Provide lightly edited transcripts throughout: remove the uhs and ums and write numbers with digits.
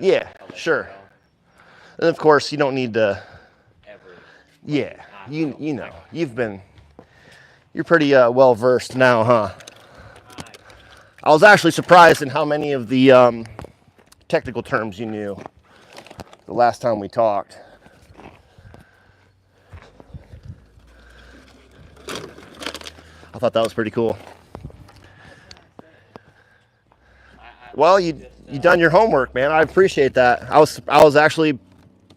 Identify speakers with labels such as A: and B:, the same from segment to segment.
A: Yeah, sure. And of course, you don't need to.
B: Ever.
A: Yeah, you know, you're pretty well versed now, huh? I was actually surprised in how many of the technical terms you knew the last time we talked. I thought that was pretty cool. Well, you done your homework, man. I appreciate that. I was actually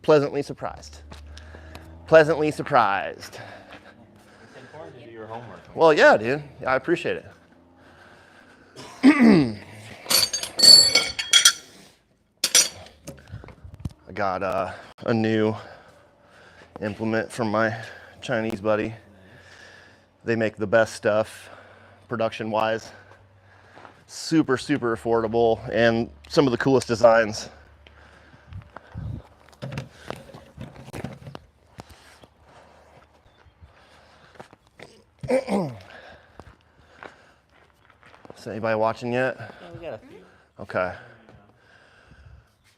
A: pleasantly surprised. Pleasantly surprised.
B: It's important to do your homework.
A: Well, yeah, dude. I appreciate it. I got a new implement from my Chinese buddy. They make the best stuff, production-wise. Super, super affordable, and some of the coolest designs. Is anybody watching yet?
B: Yeah, we got a few.
A: Okay.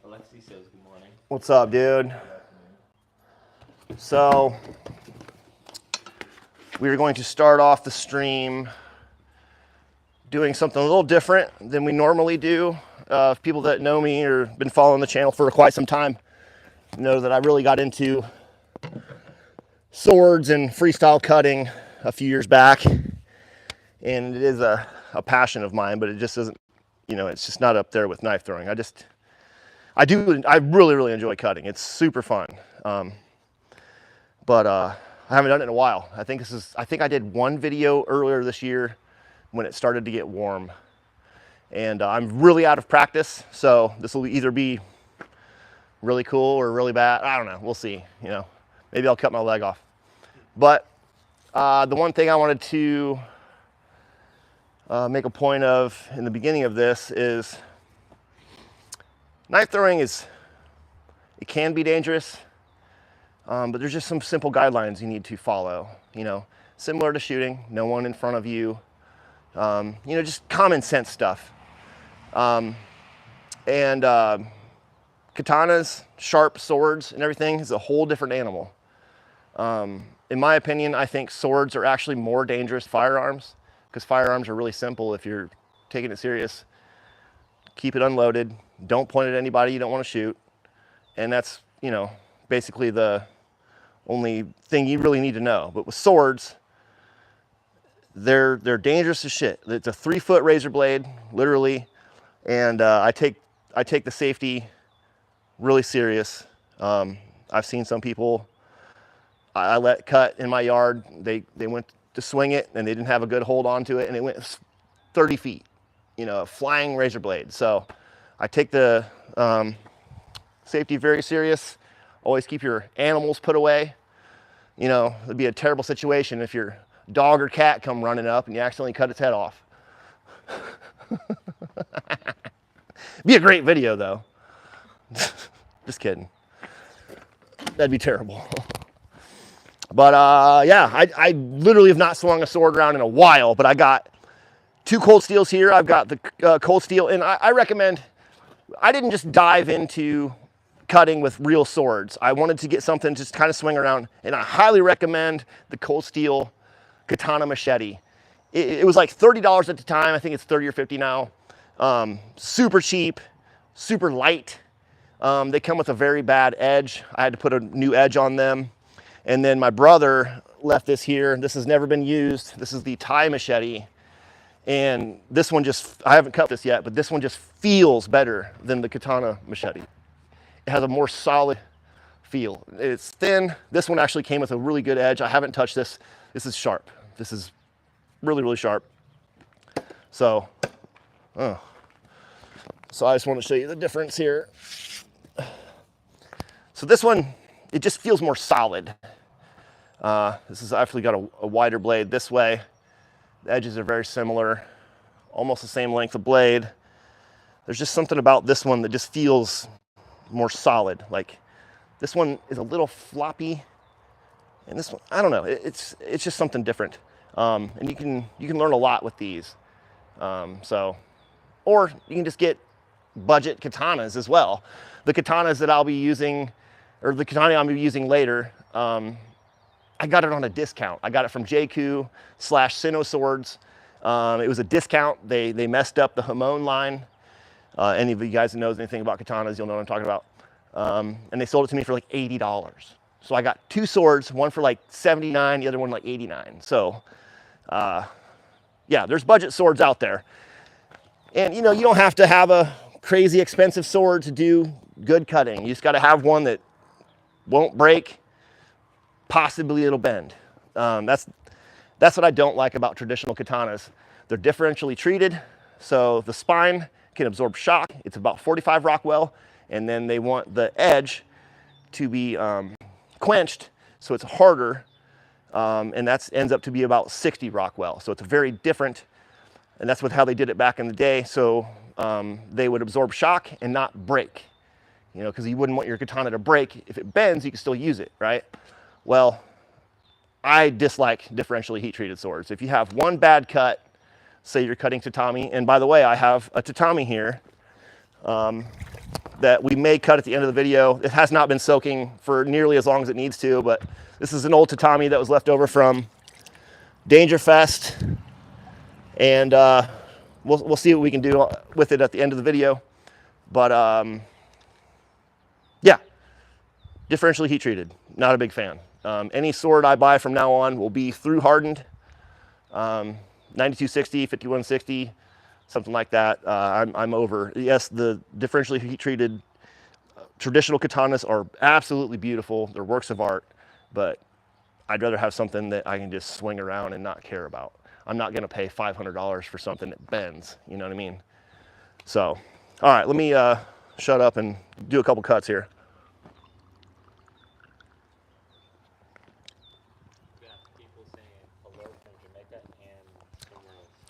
B: Alexi says good morning.
A: What's up, dude? So, we are going to start off the stream doing something a little different than we normally do. People that know me or been following the channel for quite some time know that I really got into swords and freestyle cutting a few years back. And it is a passion of mine, but it just isn't, you know, it's just not up there with knife throwing. I really, really enjoy cutting. It's super fun. But I haven't done it in a while. I think I did one video earlier this year when it started to get warm. And I'm really out of practice, so this will either be really cool or really bad. I don't know, we'll see, you know. Maybe I'll cut my leg off. But the one thing I wanted to make a point of in the beginning of this is knife throwing it can be dangerous, but there's just some simple guidelines you need to follow, you know, similar to shooting, no one in front of you, you know, just common sense stuff. Katanas, sharp swords and everything is a whole different animal. In my opinion, I think swords are actually more dangerous firearms because firearms are really simple if you're taking it serious. Keep it unloaded, don't point at anybody you don't want to shoot, and that's, you know, basically the only thing you really need to know. But with swords, they're dangerous as shit. It's a 3-foot razor blade, literally, and I take the safety really serious. I've seen some people I let cut in my yard. They went to swing it and they didn't have a good hold onto it, and it went 30 feet, you know, a flying razor blade. So I take the safety very serious. Always keep your animals put away. You know, it'd be a terrible situation if your dog or cat come running up and you accidentally cut its head off. Be a great video though. Just kidding. That'd be terrible. But yeah, I literally have not swung a sword around in a while, but I got 2 cold steels here. I've got the cold steel, and I recommend, I didn't just dive into cutting with real swords. I wanted to get something just kind of swing around, and I highly recommend the cold steel katana machete. It was like $30 at the time. I think it's 30 or 50 now. Super cheap, super light. They come with a very bad edge. I had to put a new edge on them. And then my brother left this here. This has never been used. This is the Thai machete. And this one I haven't cut this yet, but this one just feels better than the katana machete. It has a more solid feel. It's thin. This one actually came with a really good edge. I haven't touched this. This is sharp. This is really, really sharp. So I just want to show you the difference here. So this one, it just feels more solid. This has actually got a wider blade this way. The edges are very similar, almost the same length of blade. There's just something about this one that just feels more solid. Like this one is a little floppy, and this one, I don't know. It's just something different. And you can learn a lot with these. Or you can just get budget katanas as well. The katanas that I'll be using, or the katana I'll be using later, I got it on a discount. I got it from JQ/Sinnoh Swords. It was a discount. They messed up the Hamon line. Any of you guys that knows anything about katanas, you'll know what I'm talking about. And they sold it to me for like $80. So I got two swords, one for like $79, the other one like $89. So yeah, there's budget swords out there. And you know, you don't have to have a crazy expensive sword to do good cutting. You just got to have one that won't break, possibly it'll bend. That's what I don't like about traditional katanas. They're differentially treated, so the spine can absorb shock. It's about 45 Rockwell, and then they want the edge to be quenched, so it's harder, and that ends up to be about 60 Rockwell. So it's a very different, and that's how they did it back in the day. So they would absorb shock and not break, you know, because you wouldn't want your katana to break. If it bends, you can still use it, right? Well, I dislike differentially heat treated swords. If you have one bad cut, say you're cutting tatami, and by the way, I have a tatami here that we may cut at the end of the video. It has not been soaking for nearly as long as it needs to, but this is an old tatami that was left over from Dangerfest, and we'll see what we can do with it at the end of the video. But yeah, differentially heat treated, not a big fan. Any sword I buy from now on will be through hardened, 9260, 5160, something like that. I'm over. Yes, the differentially heat treated traditional katanas are absolutely beautiful. They're works of art, but I'd rather have something that I can just swing around and not care about. I'm not gonna pay $500 for something that bends, you know what I mean? So, all right, let me shut up and do a couple cuts here.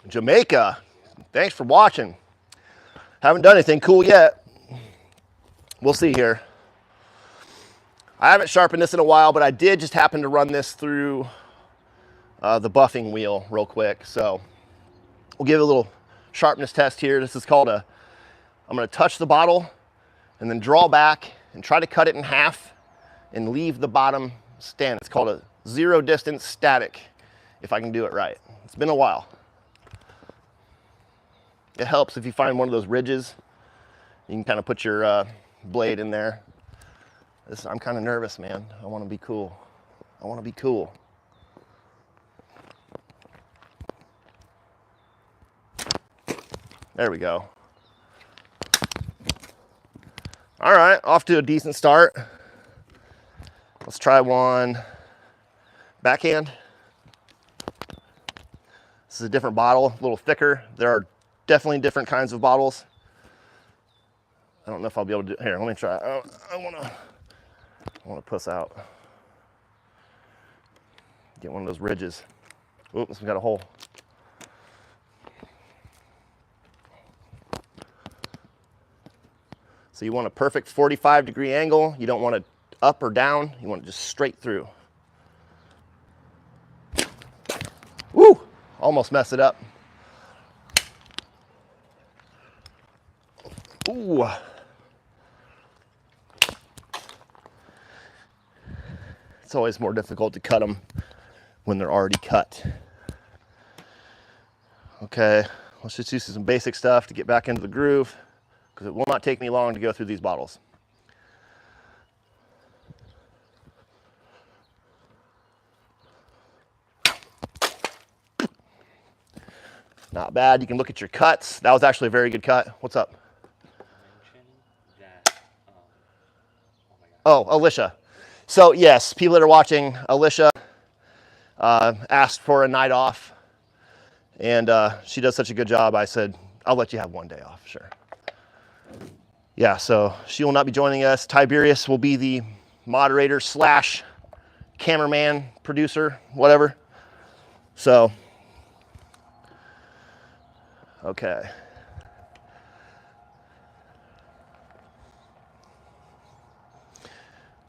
A: Jamaica, thanks for watching. Haven't done anything cool yet. We'll see here. I haven't sharpened this in a while, but I did just happen to run this through the buffing wheel real quick. So we'll give it a little sharpness test here. This is called I'm gonna touch the bottle and then draw back and try to cut it in half and leave the bottom stand. It's called a zero distance static, if I can do it right. It's been a while. It helps if you find one of those ridges. You can kind of put your blade in there. I'm kind of nervous, man. I want to be cool. I want to be cool. There we go. All right, off to a decent start. Let's try one backhand. This is a different bottle, a little thicker. There are definitely different kinds of bottles. I don't know if I'll be able to do, here, let me try. I wanna puss out. Get one of those ridges. Oops, this one got a hole. So you want a perfect 45-degree angle. You don't want it up or down. You want it just straight through. Woo, almost messed it up. Ooh. It's always more difficult to cut them when they're already cut. Okay, let's just do some basic stuff to get back into the groove, because it will not take me long to go through these bottles. Not bad. You can look at your cuts. That was actually a very good cut. What's up? Oh, Alicia. So yes, people that are watching, Alicia asked for a night off, and she does such a good job. I said, I'll let you have one day off, sure. Yeah, so she will not be joining us. Tiberius will be the moderator slash cameraman, producer, whatever. So, okay.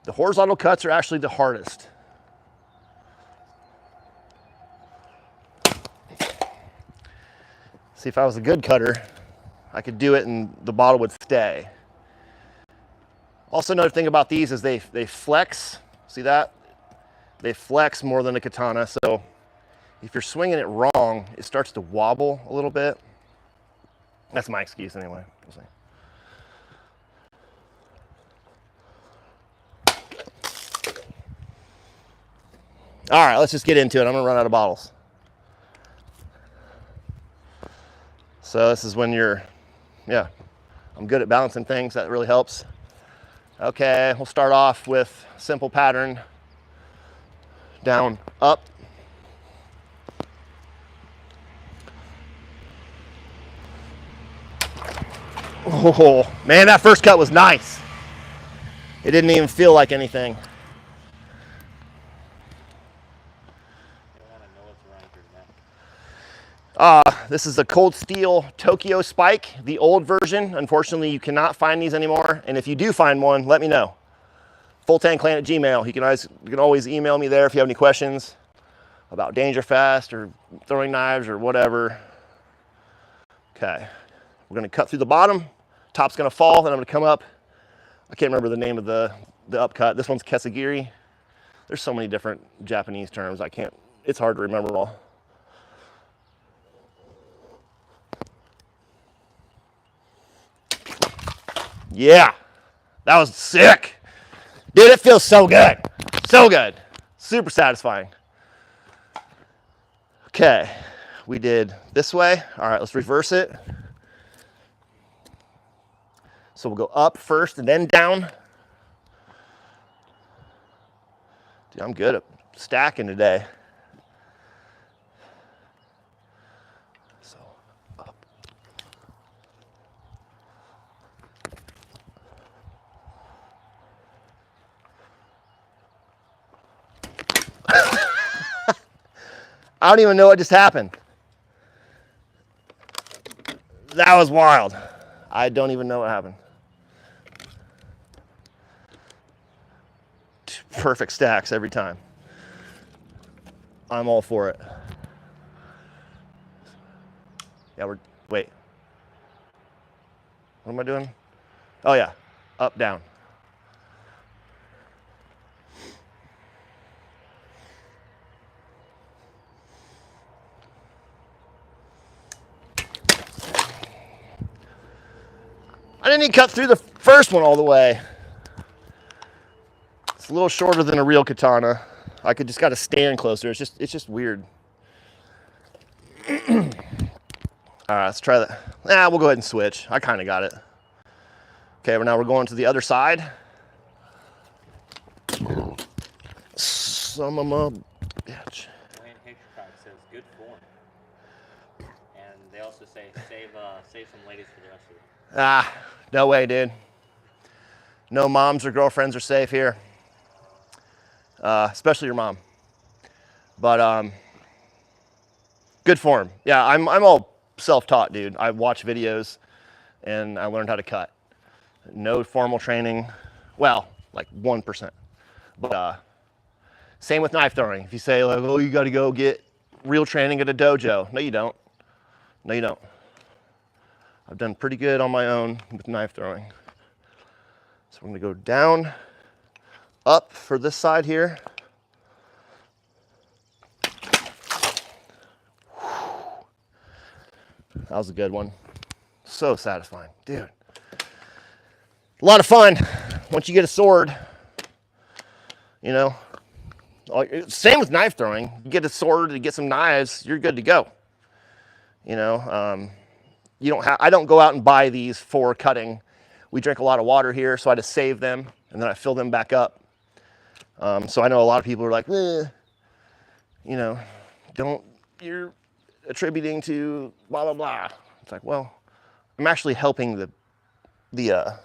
A: The horizontal cuts are actually the hardest. See, if I was a good cutter, I could do it and the bottle would stay. Also, another thing about these is they flex. See that? They flex more than a katana. So if you're swinging it wrong, it starts to wobble a little bit. That's my excuse anyway. We'll see. All right, let's just get into it. I'm gonna run out of bottles. So this is when yeah, I'm good at balancing things. That really helps. Okay, we'll start off with simple pattern. Down, up. Oh, man, that first cut was nice. It didn't even feel like anything. This is a Cold Steel Tokyo Spike, the old version. Unfortunately, you cannot find these anymore. And if you do find one, let me know. fulltankclan@gmail.com. You can always email me there if you have any questions about Dangerfest or throwing knives or whatever. Okay, we're gonna cut through the bottom. Top's gonna fall, then I'm gonna come up. I can't remember the name of the upcut. This one's kesagiri. There's so many different Japanese terms. It's hard to remember all. Yeah, that was sick. Dude, it feels so good. So good. Super satisfying. Okay, we did this way. All right, let's reverse it. So we'll go up first and then down. Dude, I'm good at stacking today. So up. I don't even know what just happened. That was wild. I don't even know what happened. Perfect stacks every time. I'm all for it. Yeah, wait. What am I doing? Oh yeah, up, down. I didn't even cut through the first one all the way. It's a little shorter than a real katana. I just got to stand closer. It's just weird. All right, let's try that. We'll go ahead and switch. I kind of got it. Okay, but now we're going to the other side. Some of them, bitch.
B: Wayne Hitchcock says good form, and they also say save some ladies for the rest of it.
A: No way, dude. No moms or girlfriends are safe here. Especially your mom. But good form. Yeah, I'm all self-taught, dude. I watch videos and I learned how to cut. No formal training. Well, like 1%. But same with knife throwing. If you say like, oh, you got to go get real training at a dojo. No, you don't. No, you don't. I've done pretty good on my own with knife throwing. So we're gonna go down, up for this side here. That was a good one. So satisfying, dude. A lot of fun once you get a sword, you know. Same with knife throwing. You get a sword, you get some knives, you're good to go. You know, I don't go out and buy these for cutting. We drink a lot of water here, so I just save them and then I fill them back up. So I know a lot of people are like, you know, you're attributing to blah, blah, blah. It's like, well, I'm actually helping the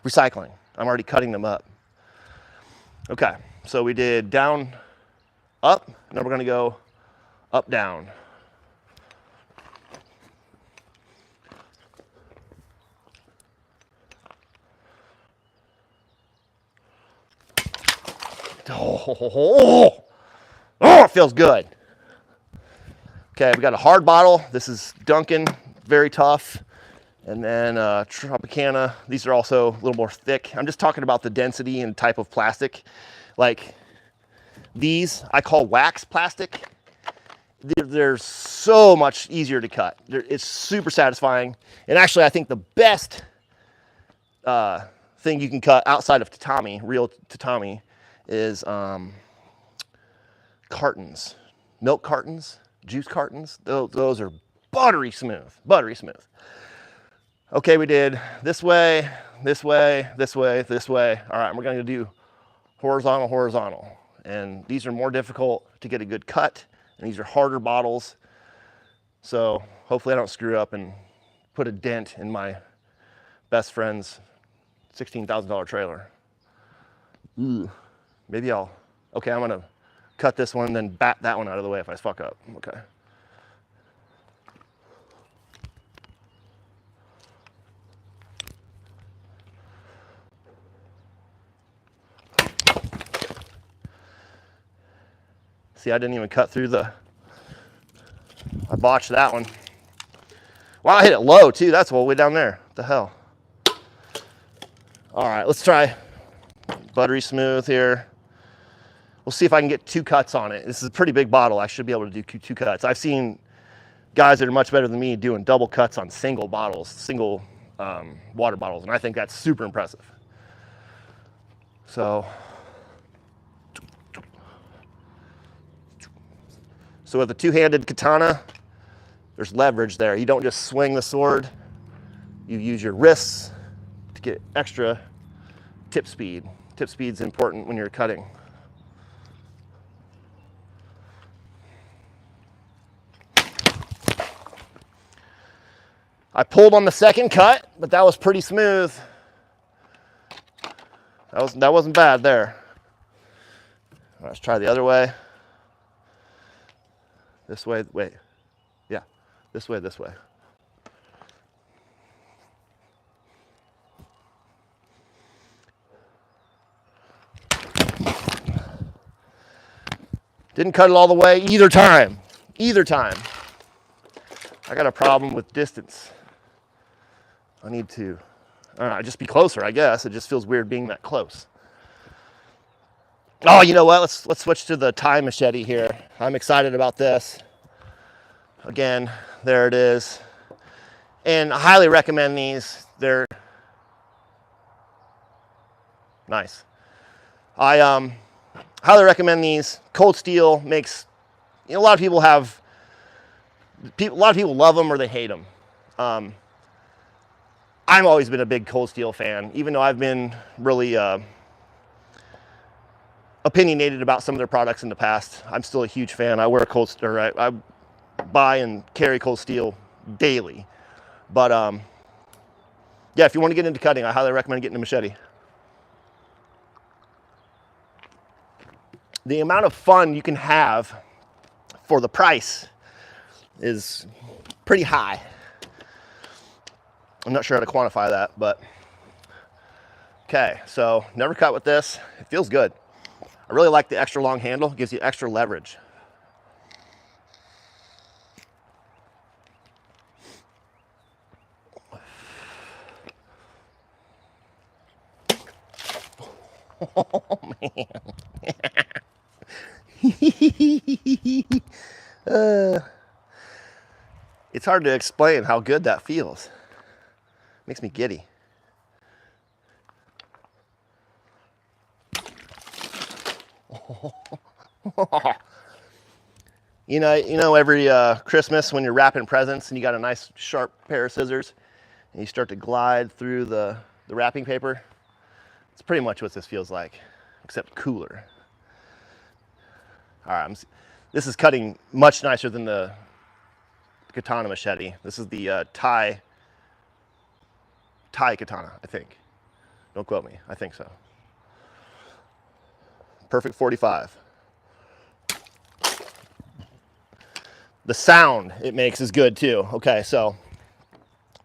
A: recycling. I'm already cutting them up. Okay, so we did down, up, now we're gonna go up, down. Oh, it feels good. Okay, we got a hard bottle. This is Duncan, very tough. And then Tropicana, these are also a little more thick. I'm just talking about the density and type of plastic. Like these, I call wax plastic. They're so much easier to cut. It's super satisfying. And actually, I think the best thing you can cut outside of tatami, real tatami, is cartons, milk cartons, juice cartons. Those are buttery smooth, buttery smooth. Okay, we did this way, this way, this way, this way. All right, we're gonna do horizontal, horizontal. And these are more difficult to get a good cut, and these are harder bottles. So hopefully I don't screw up and put a dent in my best friend's $16,000 trailer. Ooh, maybe okay, I'm gonna cut this one, then bat that one out of the way if I fuck up. Okay. See, I didn't even cut through I botched that one. Wow, I hit it low too. That's all the way down there. What the hell? All right, let's try buttery smooth here. We'll see if I can get 2 cuts on it. This is a pretty big bottle. I should be able to do 2 cuts. I've seen guys that are much better than me doing double cuts on single bottles, single water bottles, and I think that's super impressive. So with a 2-handed katana, there's leverage there. You don't just swing the sword. You use your wrists to get extra tip speed. Tip speed's important when you're cutting. I pulled on the second cut, but that was pretty smooth. That wasn't bad there. Let's try the other way. This way, wait. Yeah, this way, this way. Didn't cut it all the way either time. Either time. I got a problem with distance. I need to, I don't know, just be closer, I guess. It just feels weird being that close. Oh, you know what? Let's switch to the Thai machete here. I'm excited about this. Again, there it is. And I highly recommend these. They're nice. I highly recommend these. Cold steel makes, a lot of people love them or they hate them. I've always been a big cold steel fan, even though I've been really opinionated about some of their products in the past. I'm still a huge fan. I wear cold steel. I buy and carry cold steel daily. But yeah, if you want to get into cutting, I highly recommend getting a machete. The amount of fun you can have for the price is pretty high. I'm not sure how to quantify that, but okay, so never cut with this. It feels good. I really like the extra long handle. It gives you extra leverage. Oh, man. It's hard to explain how good that feels. Makes me giddy. You know, every Christmas when you're wrapping presents and you got a nice sharp pair of scissors and you start to glide through the wrapping paper, it's pretty much what this feels like, except cooler. All right, this is cutting much nicer than the katana machete. This is the Thai katana, I think. Don't quote me, I think so. Perfect 45. The sound it makes is good too. Okay, so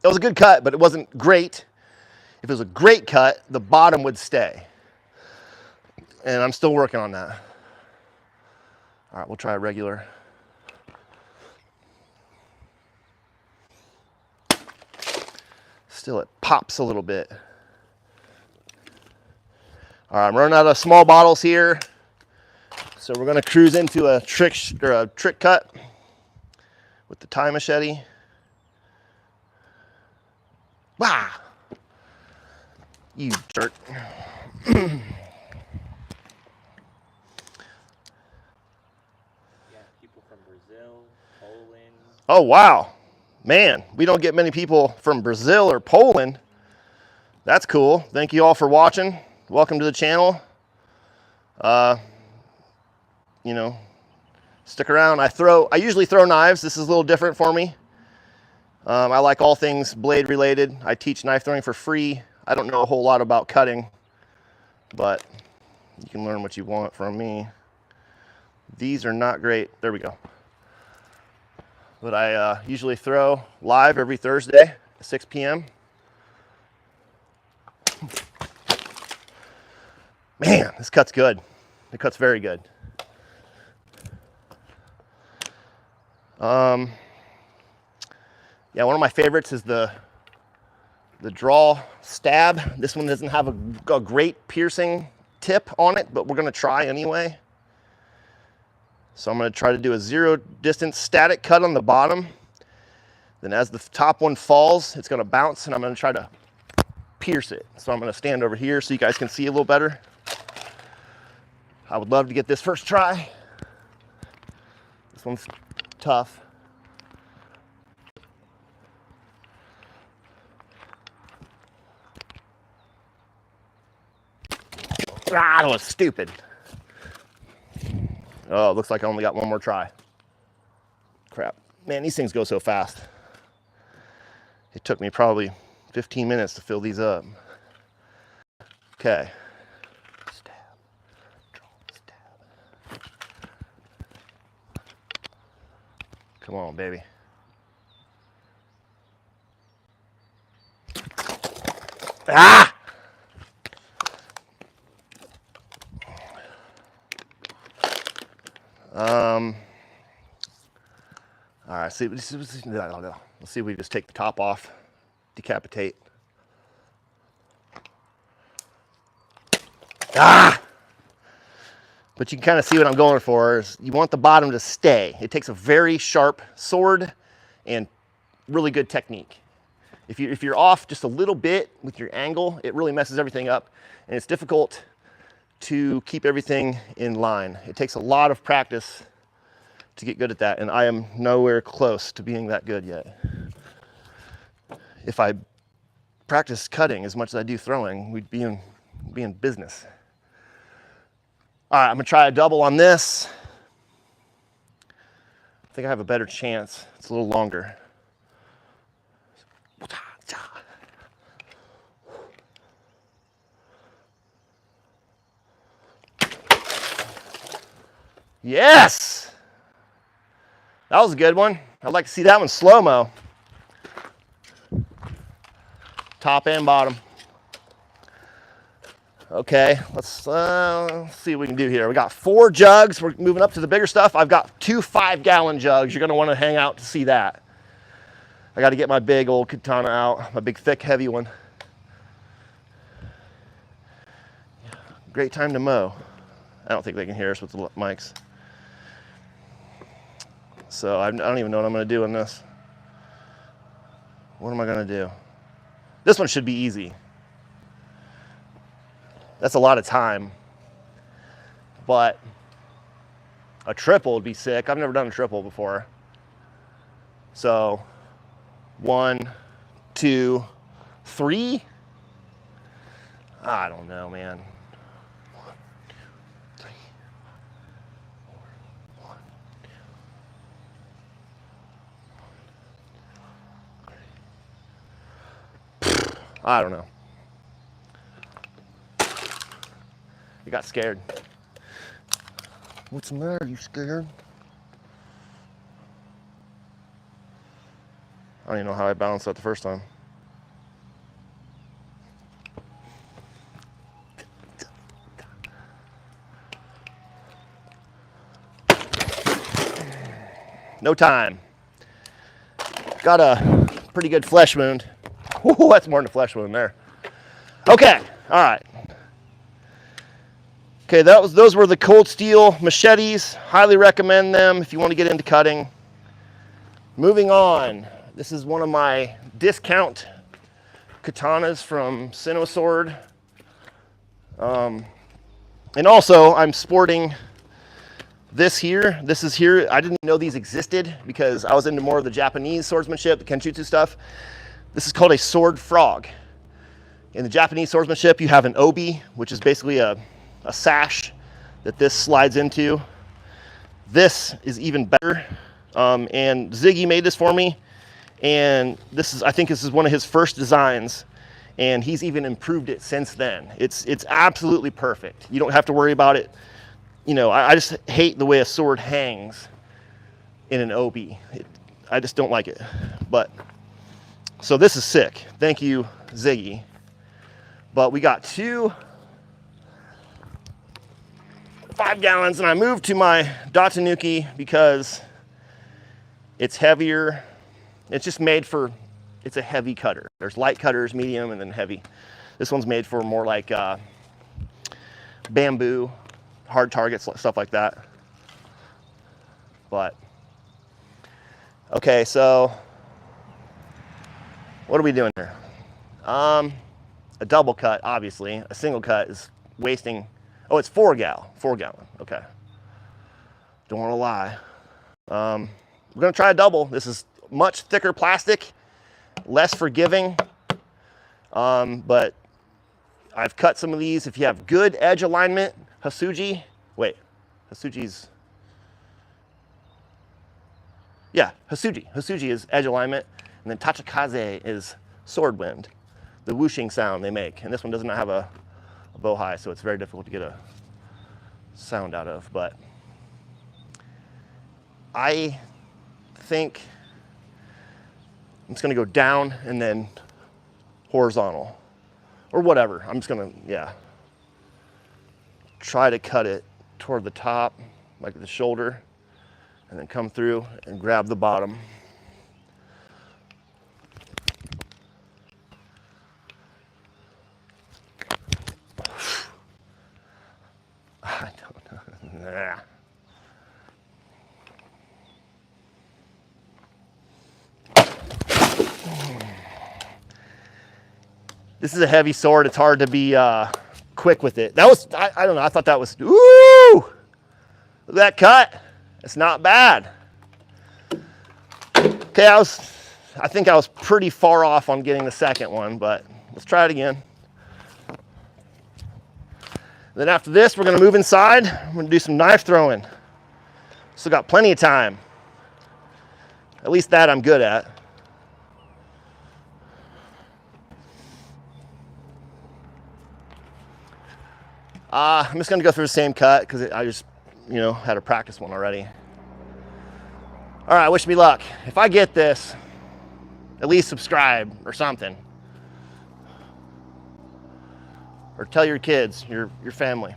A: it was a good cut, but it wasn't great. If it was a great cut, the bottom would stay. And I'm still working on that. All right, we'll try a regular. Still, it pops a little bit. All right, I'm running out of small bottles here. So we're gonna cruise into a trick cut with the Thai machete. Wow, you jerk.
B: Yeah, people from Brazil, Poland.
A: Oh wow, man, we don't get many people from Brazil or Poland. That's cool. Thank you all for watching. Welcome to the channel. You know, stick around. I usually throw knives. This is a little different for me. I like all things blade related. I teach knife throwing for free. I don't know a whole lot about cutting, but you can learn what you want from me. These are not great. There we go. But I usually throw live every Thursday at 6 p.m. Man, this cut's good. It cuts very good. Yeah, one of my favorites is the draw stab. This one doesn't have a great piercing tip on it, but we're gonna try anyway. So I'm gonna try to do a zero distance static cut on the bottom. Then as the top one falls, it's gonna bounce and I'm gonna try to pierce it. So I'm gonna stand over here so you guys can see a little better. I would love to get this first try. This one's tough. Ah, that was stupid. Oh, it looks like I only got one more try. Crap. Man, these things go so fast. It took me probably 15 minutes to fill these up. Okay. Stab. Draw, stab. Come on, baby. Ah! All right, let's see if we just take the top off, decapitate. Ah! But you can kind of see what I'm going for is you want the bottom to stay. It takes a very sharp sword and really good technique. If you're off just a little bit with your angle, it really messes everything up, and it's difficult to keep everything in line. It takes a lot of practice to get good at that, and I am nowhere close to being that good yet. If I practiced cutting as much as I do throwing, we'd be in business. All right, I'm gonna try a double on this. I think I have a better chance. It's a little longer. Yes! That was a good one. I'd like to see that one slow-mo. Top and bottom. Okay, let's see what we can do here. We got 4 jugs. We're moving up to the bigger stuff. I've got 2 5-gallon jugs. You're gonna wanna hang out to see that. I gotta get my big old katana out, my big, thick, heavy one. Great time to mow. I don't think they can hear us with the mics. So I don't even know what I'm gonna do on this. What am I gonna do? This one should be easy. That's a lot of time. But a triple would be sick. I've never done a triple before. So 1, 2, 3. I don't know, man. I don't know. You got scared. What's the matter? You scared? I don't even know how I balanced that the first time. No time. Got a pretty good flesh wound. Ooh, that's more than a flesh wound there. Okay, all right. Okay, those were the cold steel machetes. Highly recommend them if you want to get into cutting. Moving on, this is one of my discount katanas from Sinosword. And also, I'm sporting this here. This is here. I didn't know these existed because I was into more of the Japanese swordsmanship, the kenjutsu stuff. This is called a sword frog. In the Japanese swordsmanship, you have an obi, which is basically a sash that this slides into. This is even better. And Ziggy made this for me. And I think this is one of his first designs. And he's even improved it since then. It's absolutely perfect. You don't have to worry about it. You know, I just hate the way a sword hangs in an obi. I just don't like it. But, so this is sick. Thank you, Ziggy. But we got 2 5 gallons, and I moved to my Datanuki because it's heavier. It's just made for, it's a heavy cutter. There's light cutters, medium, and then heavy. This one's made for more like bamboo, hard targets, stuff like that. But, okay, so what are we doing here? A double cut, obviously. A single cut is wasting, oh, it's 4 gallon, okay. Don't wanna lie. We're gonna try a double. This is much thicker plastic, less forgiving, but I've cut some of these. If you have good edge alignment, Hasuji is edge alignment, and then Tachikaze is sword wind, the whooshing sound they make. And this one does not have a bow high, so it's very difficult to get a sound out of. But I think I'm just gonna go down and then horizontal or whatever. I'm just gonna, try to cut it toward the top, like the shoulder, and then come through and grab the bottom. I don't know. Nah. This is a heavy sword. It's hard to be quick with it. That was, I don't know, I thought that was, ooh! Look at that cut. It's not bad. Okay, I think I was pretty far off on getting the second one, but let's try it again. Then after this, we're gonna move inside. I'm gonna do some knife throwing. Still got plenty of time. At least that I'm good at. I'm just gonna go through the same cut because I just, had a practice one already. All right, wish me luck. If I get this, at least subscribe or something. Or tell your kids, your family.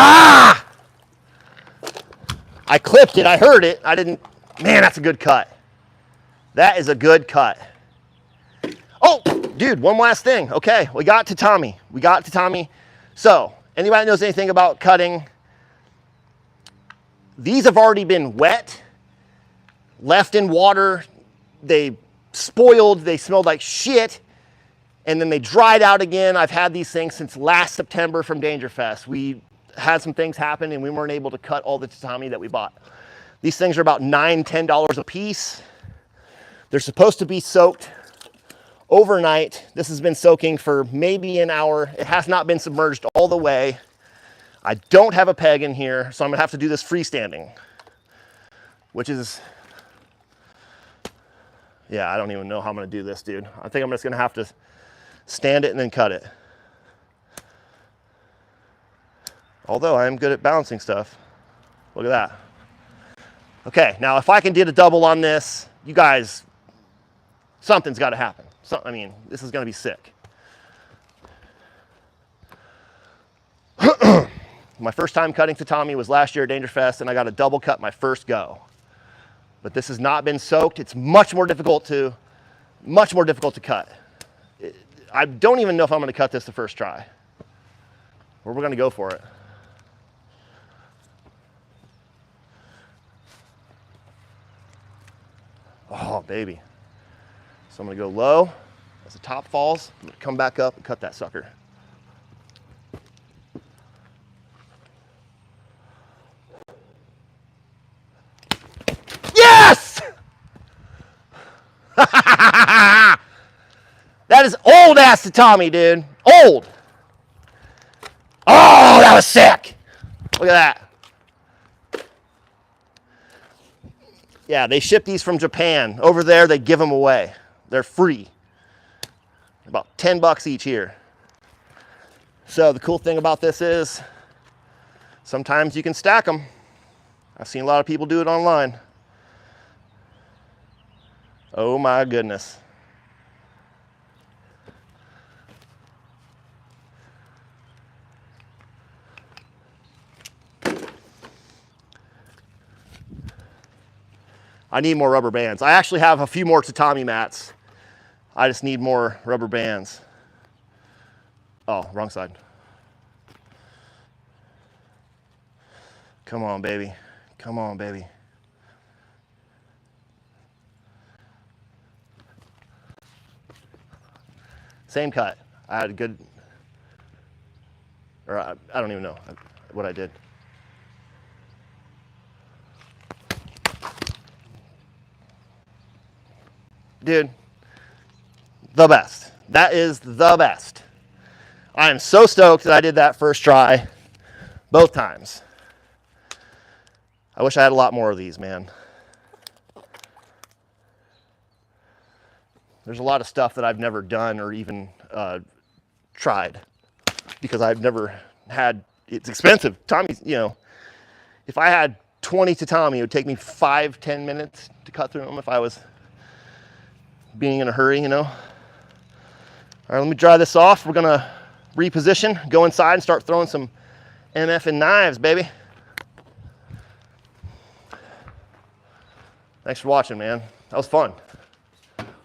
A: Ah! I clipped it, I heard it, I didn't, man, that's a good cut. That is a good cut. Oh, dude, one last thing. Okay, we got tatami. So, anybody knows anything about cutting? These have already been wet, left in water, they spoiled, they smelled like shit, and then they dried out again. I've had these things since last September from Dangerfest. We had some things happen and we weren't able to cut all the tatami that we bought. These things are about $9, $10 a piece. They're supposed to be soaked overnight. This has been soaking for maybe an hour. It has not been submerged all the way. I don't have a peg in here, so I'm gonna have to do this freestanding, which is, I don't even know how I'm gonna do this, dude. I think I'm just gonna have to stand it and then cut it. Although I am good at balancing stuff. Look at that. Okay, now if I can get a double on this, you guys, something's gotta happen. So, I mean, this is gonna be sick. My first time cutting tatami was last year at Dangerfest, and I got a double cut my first go. But this has not been soaked. It's much more difficult to cut. I don't even know if I'm gonna cut this the first try. Or we're gonna go for it. Oh, baby. So I'm gonna go low. As the top falls, I'm gonna come back up and cut that sucker. Yes! That is old ass tatami, dude. Old. Oh, that was sick. Look at that. Yeah, they ship these from Japan. Over there, they give them away. They're free. About 10 bucks each here. So the cool thing about this is sometimes you can stack them. I've seen a lot of people do it online. Oh my goodness. I need more rubber bands. I actually have a few more tatami mats. I just need more rubber bands. Oh, wrong side. Come on, baby. Come on, baby. Same cut. I had a good, or I don't even know what I did. Dude, the best. That is the best. I am so stoked that I did that first try both times. I wish I had a lot more of these, man. There's a lot of stuff that I've never done or even tried because I've never had, it's expensive. Tommy's, you know, if I had 20 tatami, it would take me 5-10 minutes to cut through them if I was being in a hurry, you know. All right, let me dry this off. We're gonna reposition, go inside and start throwing some MF and knives, baby. Thanks for watching, man. That was fun.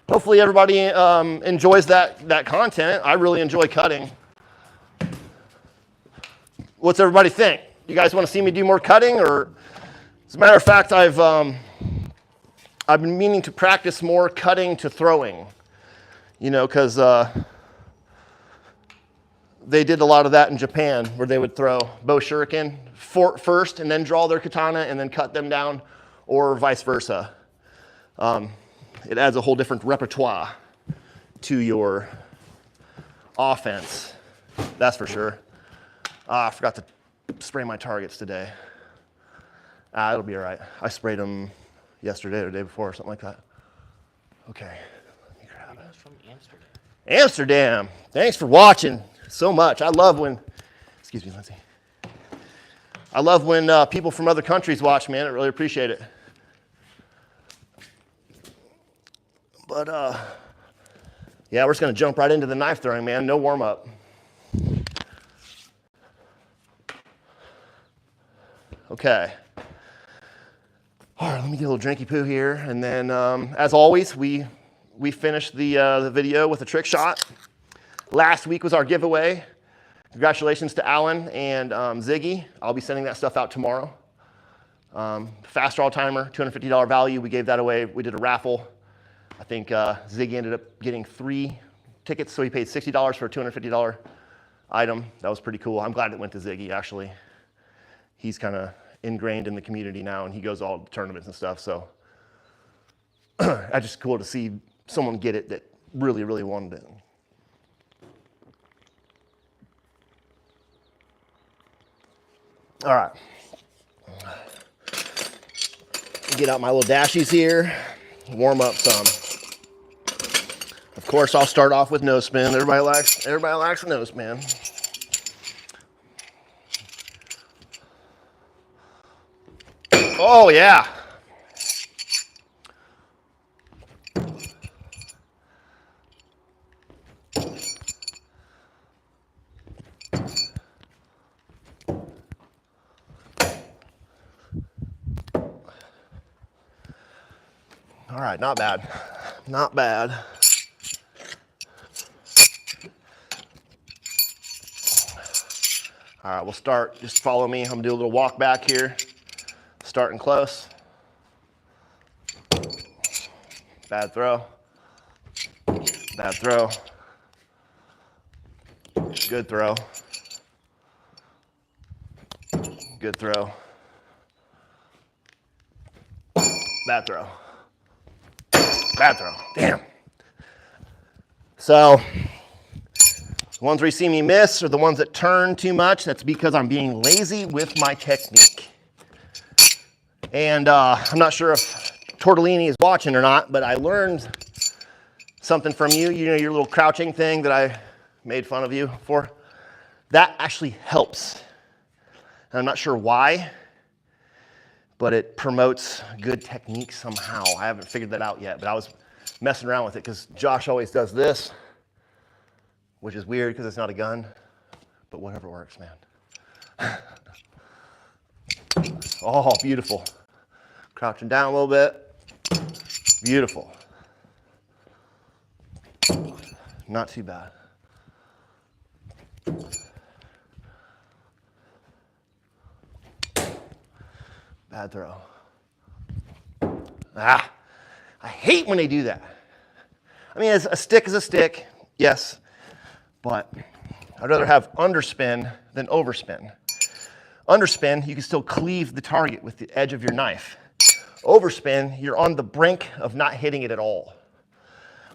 A: Hopefully everybody enjoys that content. I really enjoy cutting. What's everybody think? You guys want to see me do more cutting? Or, as a matter of fact, I've been meaning to practice more cutting to throwing. You know, because they did a lot of that in Japan, where they would throw bow shuriken first and then draw their katana and then cut them down, or vice versa. It adds a whole different repertoire to your offense, that's for sure. I forgot to spray my targets today. It'll be all right. I sprayed them yesterday or the day before or something like that. Okay, let me grab it.
B: From Amsterdam.
A: Amsterdam. Thanks for watching so much. I love when, excuse me, Lindsay. I love when people from other countries watch, man. I really appreciate it. But yeah, we're just gonna jump right into the knife throwing, man. No warm up. Okay. All right, let me get a little drinky poo here, and then as always, we finished the video with a trick shot. Last week was our giveaway. Congratulations to Alan and Ziggy. I'll be sending that stuff out tomorrow. Fast draw timer, $250 value. We gave that away. We did a raffle. I think Ziggy ended up getting 3 tickets, so he paid $60 for a $250 item. That was pretty cool. I'm glad it went to Ziggy, actually. He's kind of ingrained in the community now, and he goes to all the tournaments and stuff, so it's just cool to see someone get it that really, really wanted it. All right. Get out my little dashies here, warm up some. Of course, I'll start off with no spin. Everybody likes a no spin. Oh yeah. All right, not bad. Not bad. All right, we'll start. Just follow me. I'm gonna do a little walk back here. Starting close. Bad throw. Bad throw. Good throw. Good throw. Bad throw. Bad throw. Damn. So, the ones where you see me miss are the ones that turn too much. That's because I'm being lazy with my technique. And I'm not sure if Tortellini is watching or not, but I learned something from you. You know, your little crouching thing that I made fun of you for. That actually helps. And I'm not sure why, but it promotes good technique somehow. I haven't figured that out yet, but I was messing around with it because Josh always does this, which is weird because it's not a gun, but whatever works, man. Oh, beautiful. Crouching down a little bit. Beautiful. Not too bad. Bad throw. Ah, I hate when they do that. I mean, a stick is a stick, yes, but I'd rather have underspin than overspin. Underspin, you can still cleave the target with the edge of your knife. Overspin, you're on the brink of not hitting it at all.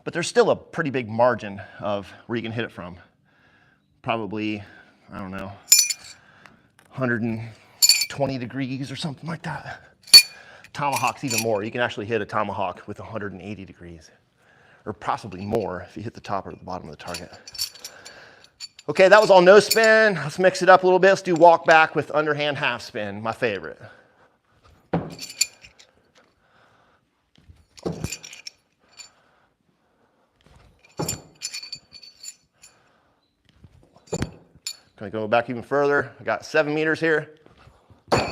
A: But there's still a pretty big margin of where you can hit it from. Probably, I don't know, 120 degrees or something like that. Tomahawk's even more. You can actually hit a tomahawk with 180 degrees, or possibly more if you hit the top or the bottom of the target. Okay, that was all no spin. Let's mix it up a little bit. Let's do walk back with underhand half spin, my favorite. Gonna go back even further. I got 7 meters here.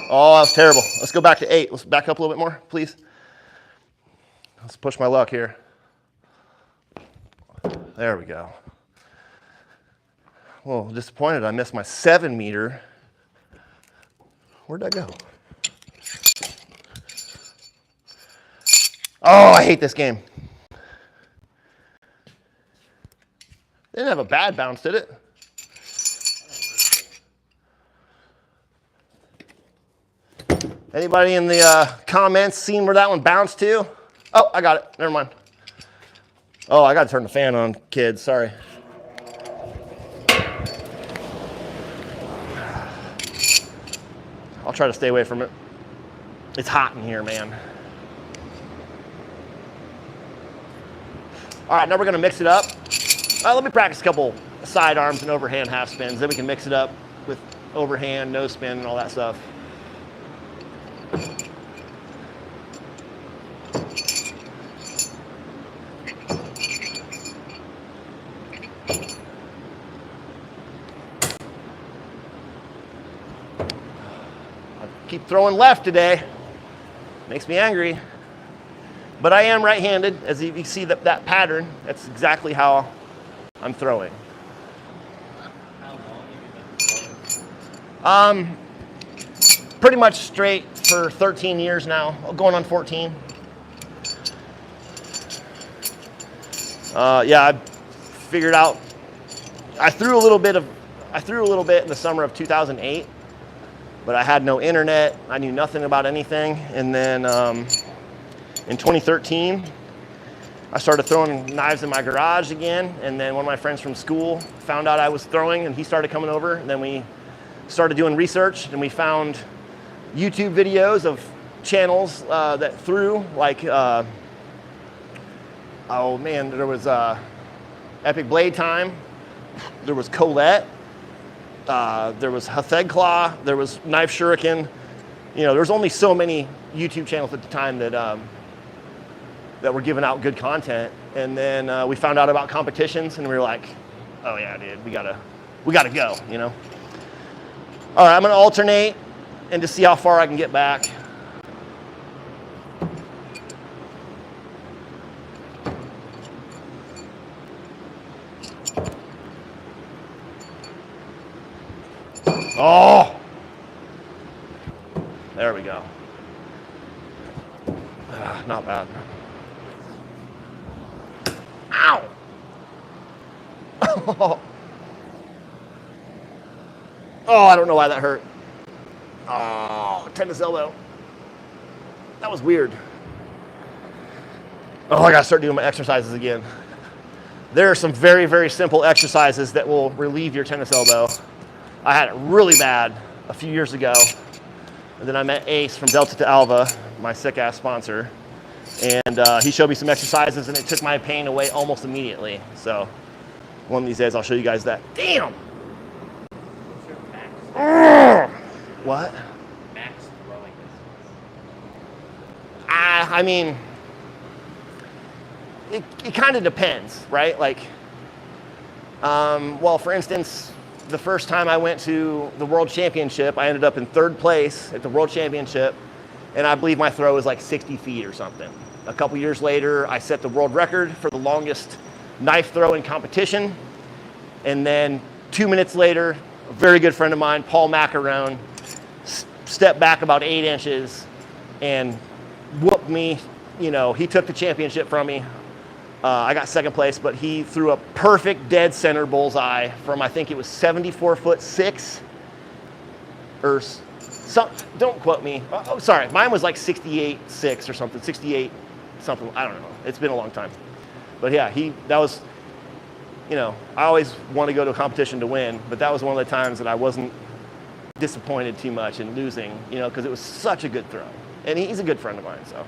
A: Oh, that was terrible. Let's go back to 8. Let's back up a little bit more, please. Let's push my luck here. There we go. Well, disappointed I missed my 7 meter. Where'd that go? Oh, I hate this game. Didn't have a bad bounce, did it? Anybody in the comments seen where that one bounced to? Oh, I got it. Never mind. Oh, I got to turn the fan on, kids. Sorry. I'll try to stay away from it. It's hot in here, man. All right, now we're going to mix it up. Let me practice a couple side arms and overhand half spins. Then we can mix it up with overhand, no spin, and all that stuff. Keep throwing left today. Makes me angry. But I am right-handed. As you see that pattern, that's exactly how I'm throwing.
B: How long have you been throwing?
A: Pretty much straight for 13 years now, going on 14. Yeah, I figured out. I threw a little bit in the summer of 2008. But I had no internet. I knew nothing about anything. And then in 2013, I started throwing knives in my garage again. And then one of my friends from school found out I was throwing, and he started coming over. And then we started doing research, and we found YouTube videos of channels that threw, like, oh man, there was Epic Blade Time. There was Colette. There was Hathegclaw, there was Knife Shuriken. You know, there's only so many YouTube channels at the time that that were giving out good content. And then we found out about competitions, and we were like, oh yeah, dude, we gotta go, you know. All right, I'm gonna alternate and just see how far I can get back. Oh, there we go. Not bad. Ow. Oh, I don't know why that hurt. Oh, tennis elbow. That was weird. Oh, I gotta start doing my exercises again. There are some very, very simple exercises that will relieve your tennis elbow. I had it really bad a few years ago. And then I met Ace from Delta to Alva, my sick ass sponsor. And he showed me some exercises and it took my pain away almost immediately. So one of these days I'll show you guys that. Damn!
B: What's your max?
A: What?
B: Max throwing distance.
A: I mean, it kind of depends, right? Like, well, for instance, the first time I went to the World Championship, I ended up in 3rd place at the World Championship, and I believe my throw was like 60 feet or something. A couple years later, I set the world record for the longest knife throw in competition, and then 2 minutes later, a very good friend of mine, Paul Macarone, stepped back about 8 inches and whooped me. You know, he took the championship from me. I got 2nd place, but he threw a perfect dead center bullseye from, I think it was 74'6", or some, don't quote me. Oh, sorry, mine was like 68'6" or something, 68 something, I don't know. It's been a long time. But yeah, that was, you know, I always want to go to a competition to win, but that was one of the times that I wasn't disappointed too much in losing, you know, because it was such a good throw. And he's a good friend of mine, so.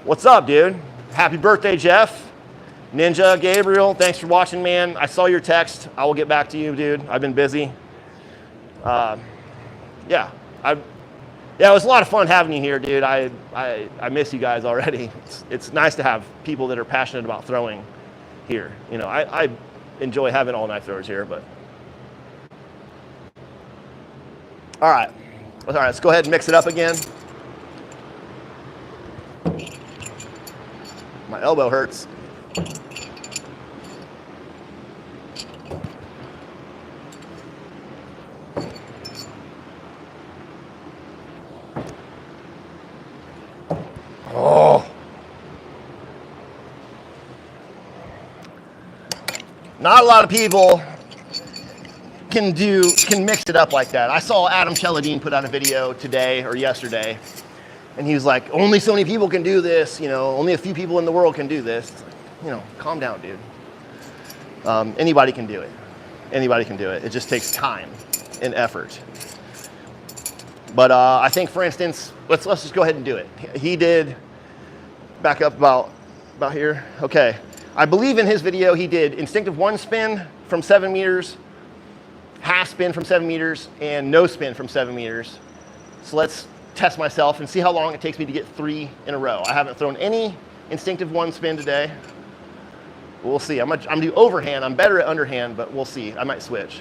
A: What's up, dude? Happy birthday, Jeff. Ninja, Gabriel, thanks for watching, man. I saw your text. I will get back to you, dude. I've been busy. Yeah, it was a lot of fun having you here, dude. I miss you guys already. It's nice to have people that are passionate about throwing here. You know, I enjoy having all knife throwers here, but. All right, let's go ahead and mix it up again. My elbow hurts. Oh. Not a lot of people can mix it up like that. I saw Adam Cheladine put out a video today or yesterday, and he was like, only so many people can do this, you know, only a few people in the world can do this. It's like, you know, calm down, dude. Anybody can do it. Anybody can do it. It just takes time and effort. But I think, for instance, let's just go ahead and do it. He did, back up about here. Okay. I believe in his video he did instinctive 1 spin from 7 meters, half spin from 7 meters, and no spin from 7 meters. So let's test myself and see how long it takes me to get 3 in a row. I haven't thrown any instinctive 1 spin today. We'll see. I'm gonna do overhand. I'm better at underhand, but we'll see. I might switch.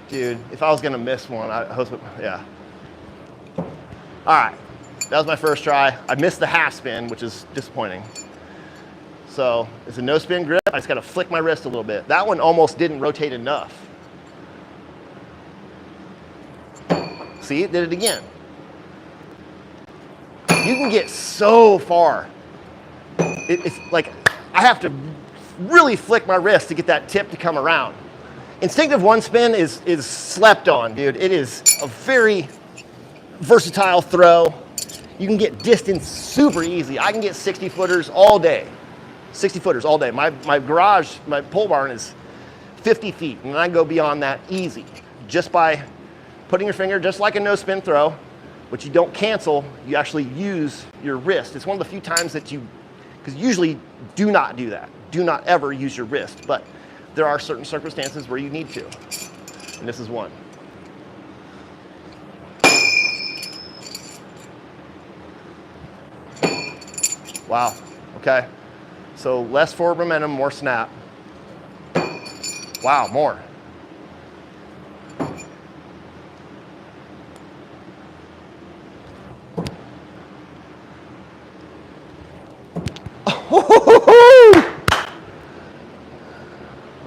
A: Dude, if I was gonna miss one, yeah. All right, that was my first try. I missed the half spin, which is disappointing. So it's a no spin grip. I just gotta flick my wrist a little bit. That one almost didn't rotate enough. See, it did it again. You can get so far. It's like, I have to really flick my wrist to get that tip to come around. Instinctive 1 spin is slept on, dude. It is a very versatile throw. You can get distance super easy. I can get 60 footers all day. 60 footers all day. My garage, my pole barn is 50 feet, and I go beyond that easy. Just by putting your finger, just like a no spin throw, but you don't cancel, you actually use your wrist. It's one of the few times that because usually do not do that. Do not ever use your wrist, but there are certain circumstances where you need to, and this is one. Wow, okay. So less forward momentum, more snap. Wow, more.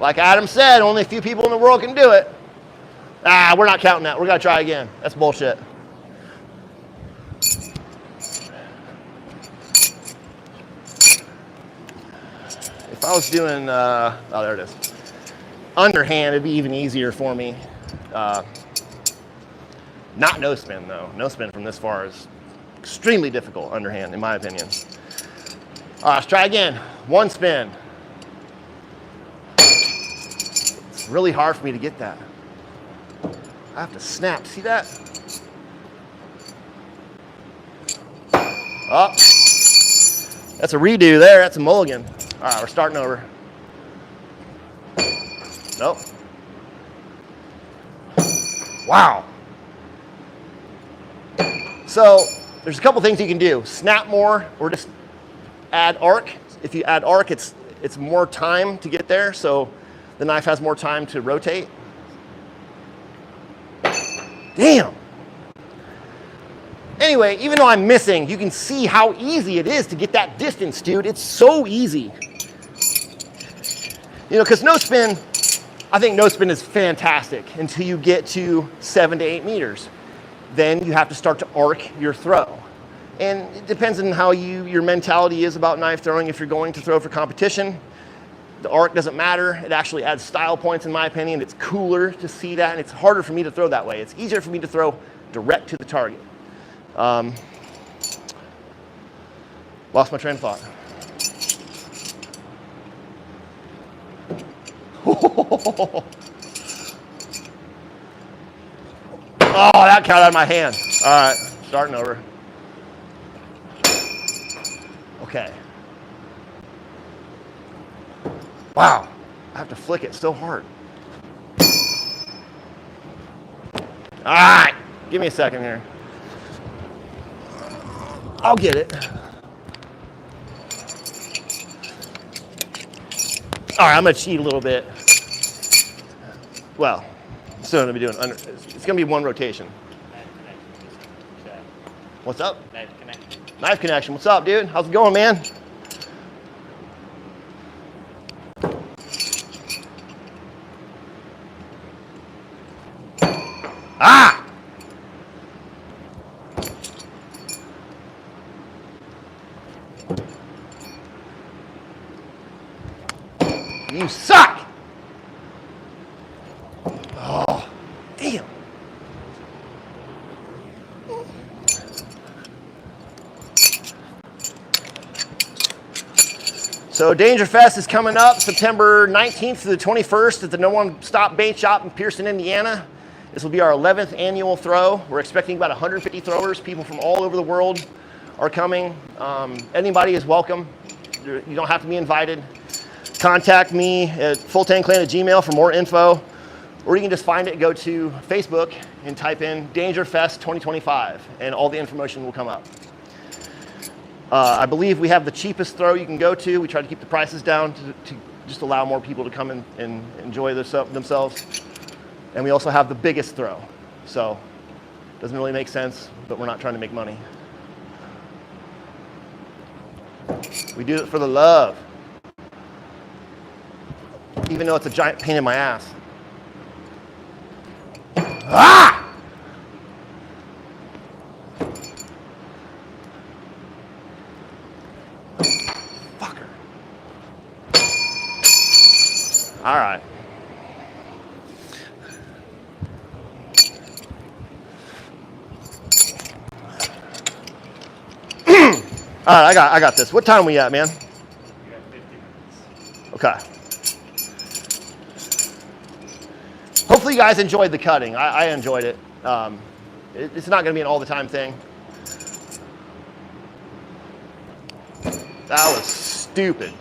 A: Like Adam said, only a few people in the world can do it. Ah, we're not counting that. We're gonna try again. That's bullshit. If I was doing, oh, there it is. Underhand, it'd be even easier for me. Not no spin though. No spin from this far is extremely difficult underhand, in my opinion. All right, let's try again. One spin. It's really hard for me to get that. I have to snap. See that? Oh, that's a redo there. That's a mulligan. All right, we're starting over. Nope. Wow. So there's a couple things you can do. Snap more or just add arc. If you add arc, it's more time to get there, so the knife has more time to rotate. Damn. Anyway, even though I'm missing, you can see how easy it is to get that distance, dude. It's so easy. You know, because no spin, I think no spin is fantastic until you get to 7 to 8 meters. Then you have to start to arc your throw. And it depends on how your mentality is about knife throwing. If you're going to throw for competition, the arc doesn't matter. It actually adds style points, in my opinion. It's cooler to see that, and it's harder for me to throw that way. It's easier for me to throw direct to the target. Lost my train of thought. Oh, that got out of my hand. All right, starting over. Okay. Wow, I have to flick it so hard. All right, give me a second here. I'll get it. All right, I'm gonna cheat a little bit. Well, still gonna be doing it's gonna be one rotation. What's up?
B: Knife connection.
A: Knife connection. What's up, dude? How's it going, man? Ah! You suck! Oh, damn. So Dangerfest is coming up September 19th to the 21st at the No One Stop Bait Shop in Pearson, Indiana. This will be our 11th annual throw. We're expecting about 150 throwers. People from all over the world are coming. Anybody is welcome. You don't have to be invited. Contact me at fulltankclan@gmail.com for more info. Or you can just find it, go to Facebook and type in Dangerfest 2025 and all the information will come up. I believe we have the cheapest throw you can go to. We try to keep the prices down to just allow more people to come in and enjoy themselves. And we also have the biggest throw. So it doesn't really make sense, but we're not trying to make money. We do it for the love. Even though it's a giant pain in my ass. Ah! Fucker. All right. All right, I got this. What time are we at, man?
B: You got 50 minutes.
A: Okay. Hopefully you guys enjoyed the cutting. I enjoyed it. It's not going to be an all the time thing. That was stupid.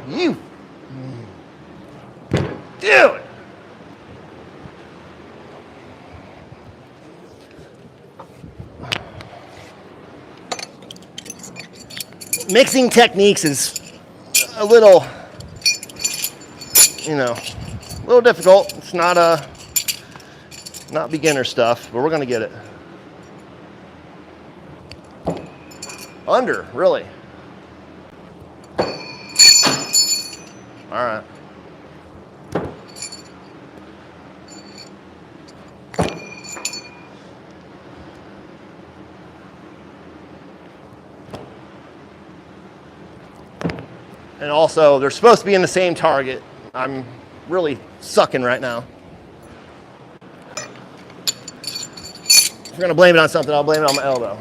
A: You. Dude. Mixing techniques is a little, a little difficult. It's not Not beginner stuff, but we're gonna get it. Under, really? All right. And also, they're supposed to be in the same target. I'm really sucking right now. If we're gonna blame it on something, I'll blame it on my elbow.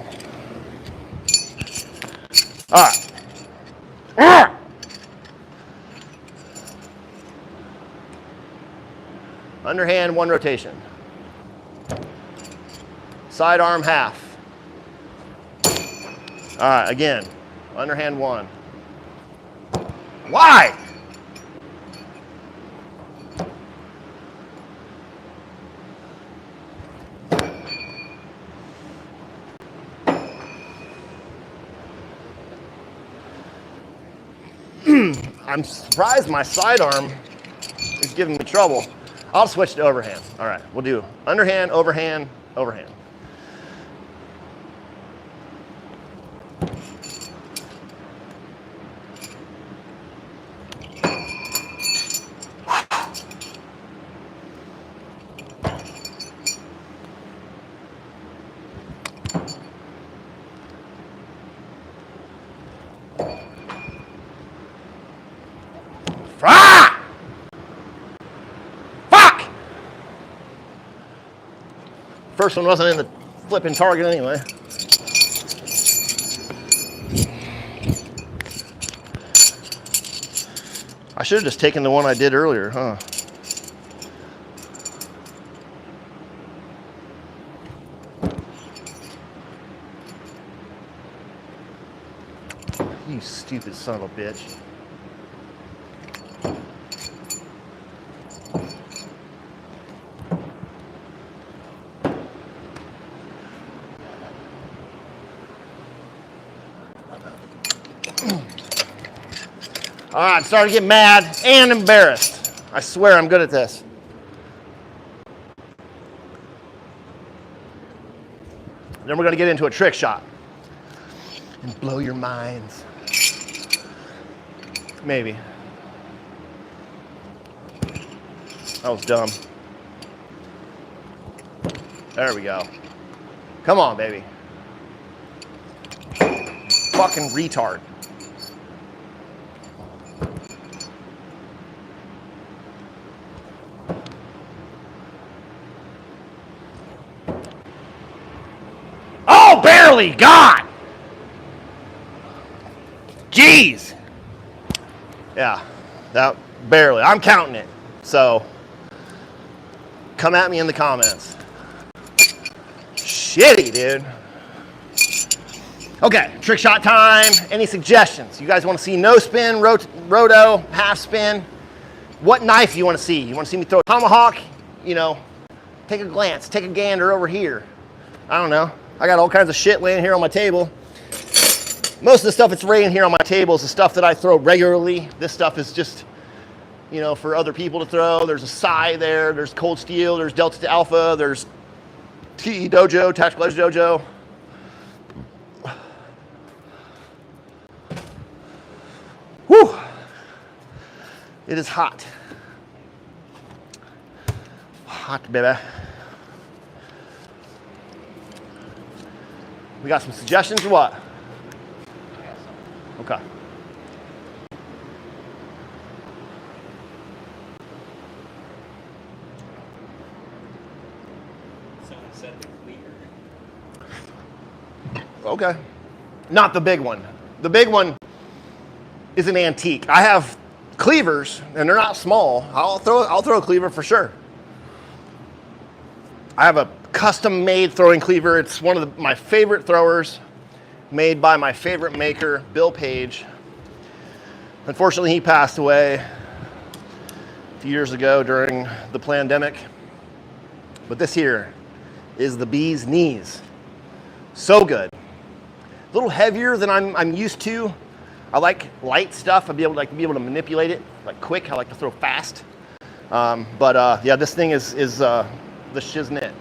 A: All right. Underhand, 1 rotation. Side arm, half. All right, again. Underhand, 1. Why? I'm surprised my sidearm is giving me trouble. I'll switch to overhand. All right, we'll do underhand, overhand, overhand. Ah! Fuck! First one wasn't in the flipping target anyway. I should have just taken the one I did earlier, huh? You stupid son of a bitch. All right, I'm starting to get mad and embarrassed. I swear I'm good at this. Then we're gonna get into a trick shot and blow your minds. Maybe. That was dumb. There we go. Come on, baby. Fucking retard. Oh, barely. God. Jeez. Yeah, that barely. I'm counting it. So come at me in the comments. Shitty, dude. Okay, trick shot time. Any suggestions? You guys want to see no spin, roto, half spin? What knife you want to see? You want to see me throw a tomahawk? You know, take a glance, take a gander over here. I don't know. I got all kinds of shit laying here on my table. Most of the stuff that's laying here on my table is the stuff that I throw regularly. This stuff is just, you know, for other people to throw. There's a Psy there, there's Cold Steel, there's Delta to Alpha, there's TE Dojo, Tactical Edge Dojo. Whew. It is hot. Hot, baby. We got some suggestions or what? Okay.
B: Someone said the cleaver.
A: Okay. Not the big one. The big one is an antique. I have cleavers, and they're not small. I'll throw a cleaver for sure. I have a custom-made throwing cleaver. It's one of my favorite throwers, made by my favorite maker, Bill Page. Unfortunately, he passed away a few years ago during the pandemic. But this here is the bee's knees. So good. A little heavier than I'm used to. I like light stuff. I'd be able to manipulate it like quick. I like to throw fast. Yeah, this thing is the shiznit.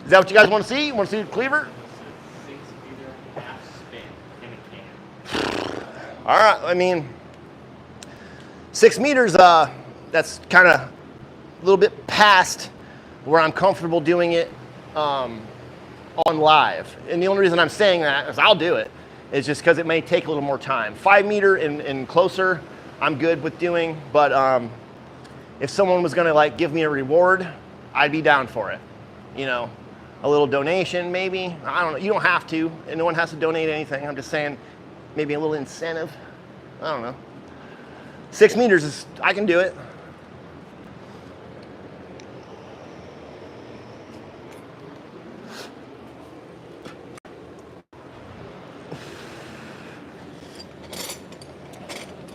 A: Is that what you guys want to see? You want to see the cleaver?
B: 6-meter half spin in a can.
A: All right, I mean, 6 meters, that's kind of a little bit past where I'm comfortable doing it on live. And the only reason I'm saying that is I'll do it. It's just because it may take a little more time. 5 meter and closer, I'm good with doing, but if someone was gonna like give me a reward, I'd be down for it. You know, a little donation maybe. I don't know, you don't have to, and no one has to donate anything. I'm just saying maybe a little incentive. I don't know. 6 meters is, I can do it.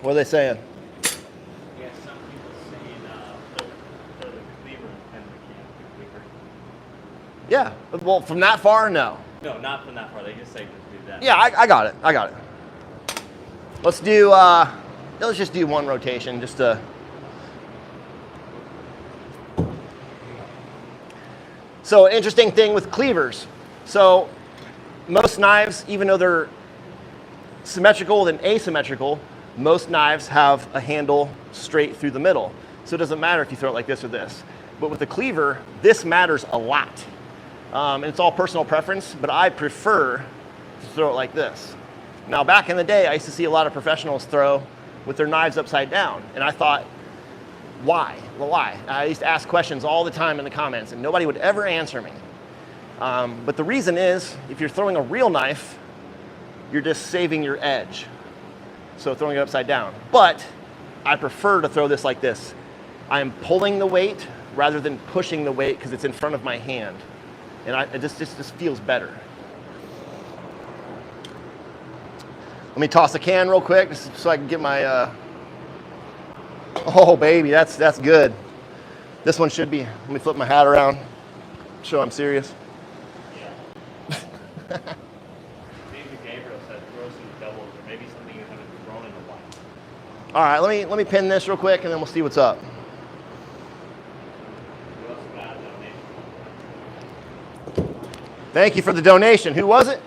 A: What are they saying?
B: Yeah, some people saying throw the cleaver and the can quicker.
A: Yeah, well, from that far, no.
B: No, not from that far. They just say just do that.
A: Yeah, I got it. I got it. Let's do. Let's just do one rotation, just to. So, interesting thing with cleavers. So, most knives, even though they're symmetrical than asymmetrical, most knives have a handle straight through the middle. So it doesn't matter if you throw it like this or this. But with the cleaver, this matters a lot. And it's all personal preference, but I prefer to throw it like this. Now, back in the day, I used to see a lot of professionals throw with their knives upside down. And I thought, why? Well, why? I used to ask questions all the time in the comments, and nobody would ever answer me. But the reason is, if you're throwing a real knife, you're just saving your edge. So throwing it upside down. But I prefer to throw this like this. I'm pulling the weight rather than pushing the weight because it's in front of my hand. And it just feels better. Let me toss a can real quick just so I can get my, oh baby, that's good. This one should be, let me flip my hat around, show I'm serious. All right, let me pin this real quick and then we'll see what's up. Thank you for the donation. Who was it?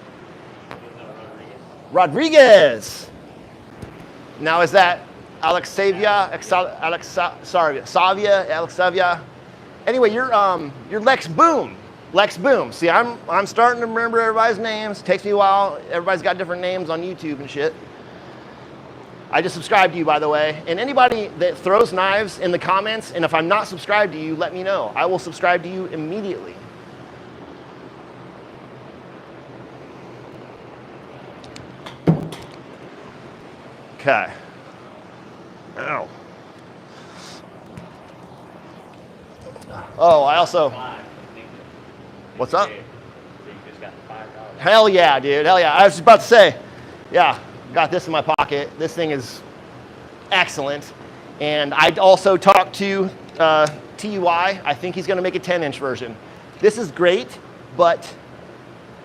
A: Rodriguez. Now is that Alexavia? Anyway, you're Lex Boom. Lex Boom. See, I'm starting to remember everybody's names. It takes me a while. Everybody's got different names on YouTube and shit. I just subscribed to you, by the way. And anybody that throws knives in the comments, and if I'm not subscribed to you, let me know. I will subscribe to you immediately. Okay. Ow. Oh, I also. What's up? Hell yeah, dude. Hell yeah. I was about to say, yeah. Got this in my pocket. This thing is excellent. And I also talked to TUI. I think he's going to make a 10-inch version. This is great, but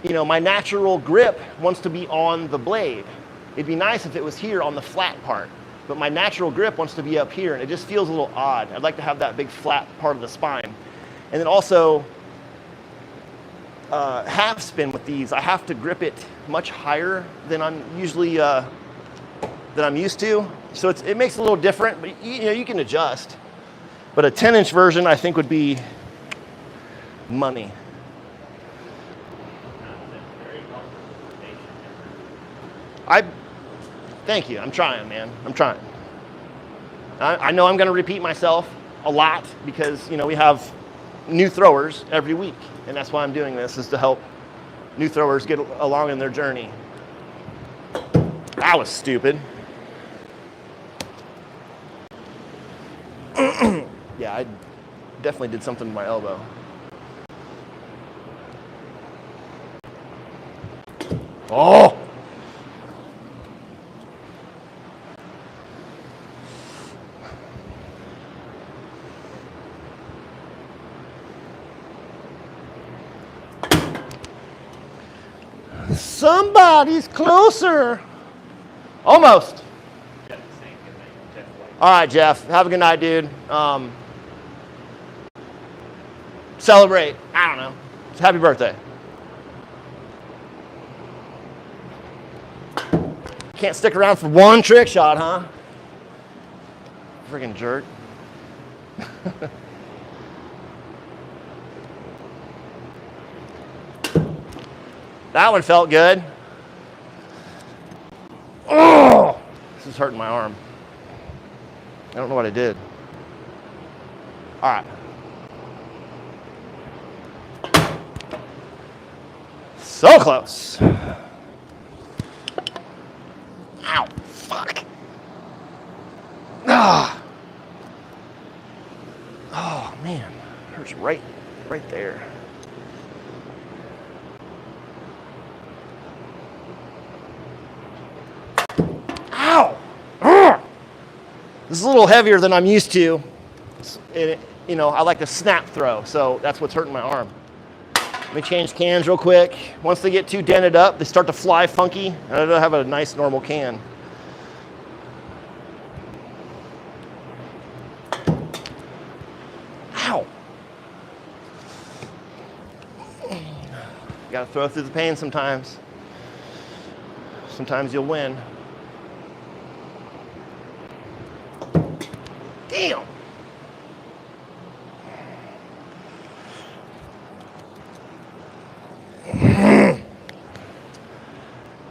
A: you know, my natural grip wants to be on the blade. It'd be nice if it was here on the flat part, but my natural grip wants to be up here, and it just feels a little odd. I'd like to have that big flat part of the spine. And then also, half spin with these, I have to grip it much higher than I'm usually than I'm used to. So it makes it a little different, but you know, you can adjust. But a 10-inch version I think would be money. Thank you. I'm trying, man. I'm trying. I know I'm going to repeat myself a lot because, you know, we have new throwers every week. And that's why I'm doing this, is to help new throwers get along in their journey. That was stupid. Yeah, I definitely did something to my elbow. Oh! Somebody's closer. Almost. All right, Jeff. Have a good night, dude. Celebrate. I don't know. Happy birthday. Can't stick around for one trick shot, huh? Friggin' jerk. That one felt good. Oh, this is hurting my arm. I don't know what I did. All right. So close. Ow, fuck. Ah. Oh man, hurts right there. Ow! Ugh. This is a little heavier than I'm used to. You know, I like to snap throw, so that's what's hurting my arm. Let me change cans real quick. Once they get too dented up, they start to fly funky, and I don't have a nice normal can. Ow! You gotta throw through the pain sometimes. Sometimes you'll win. Damn!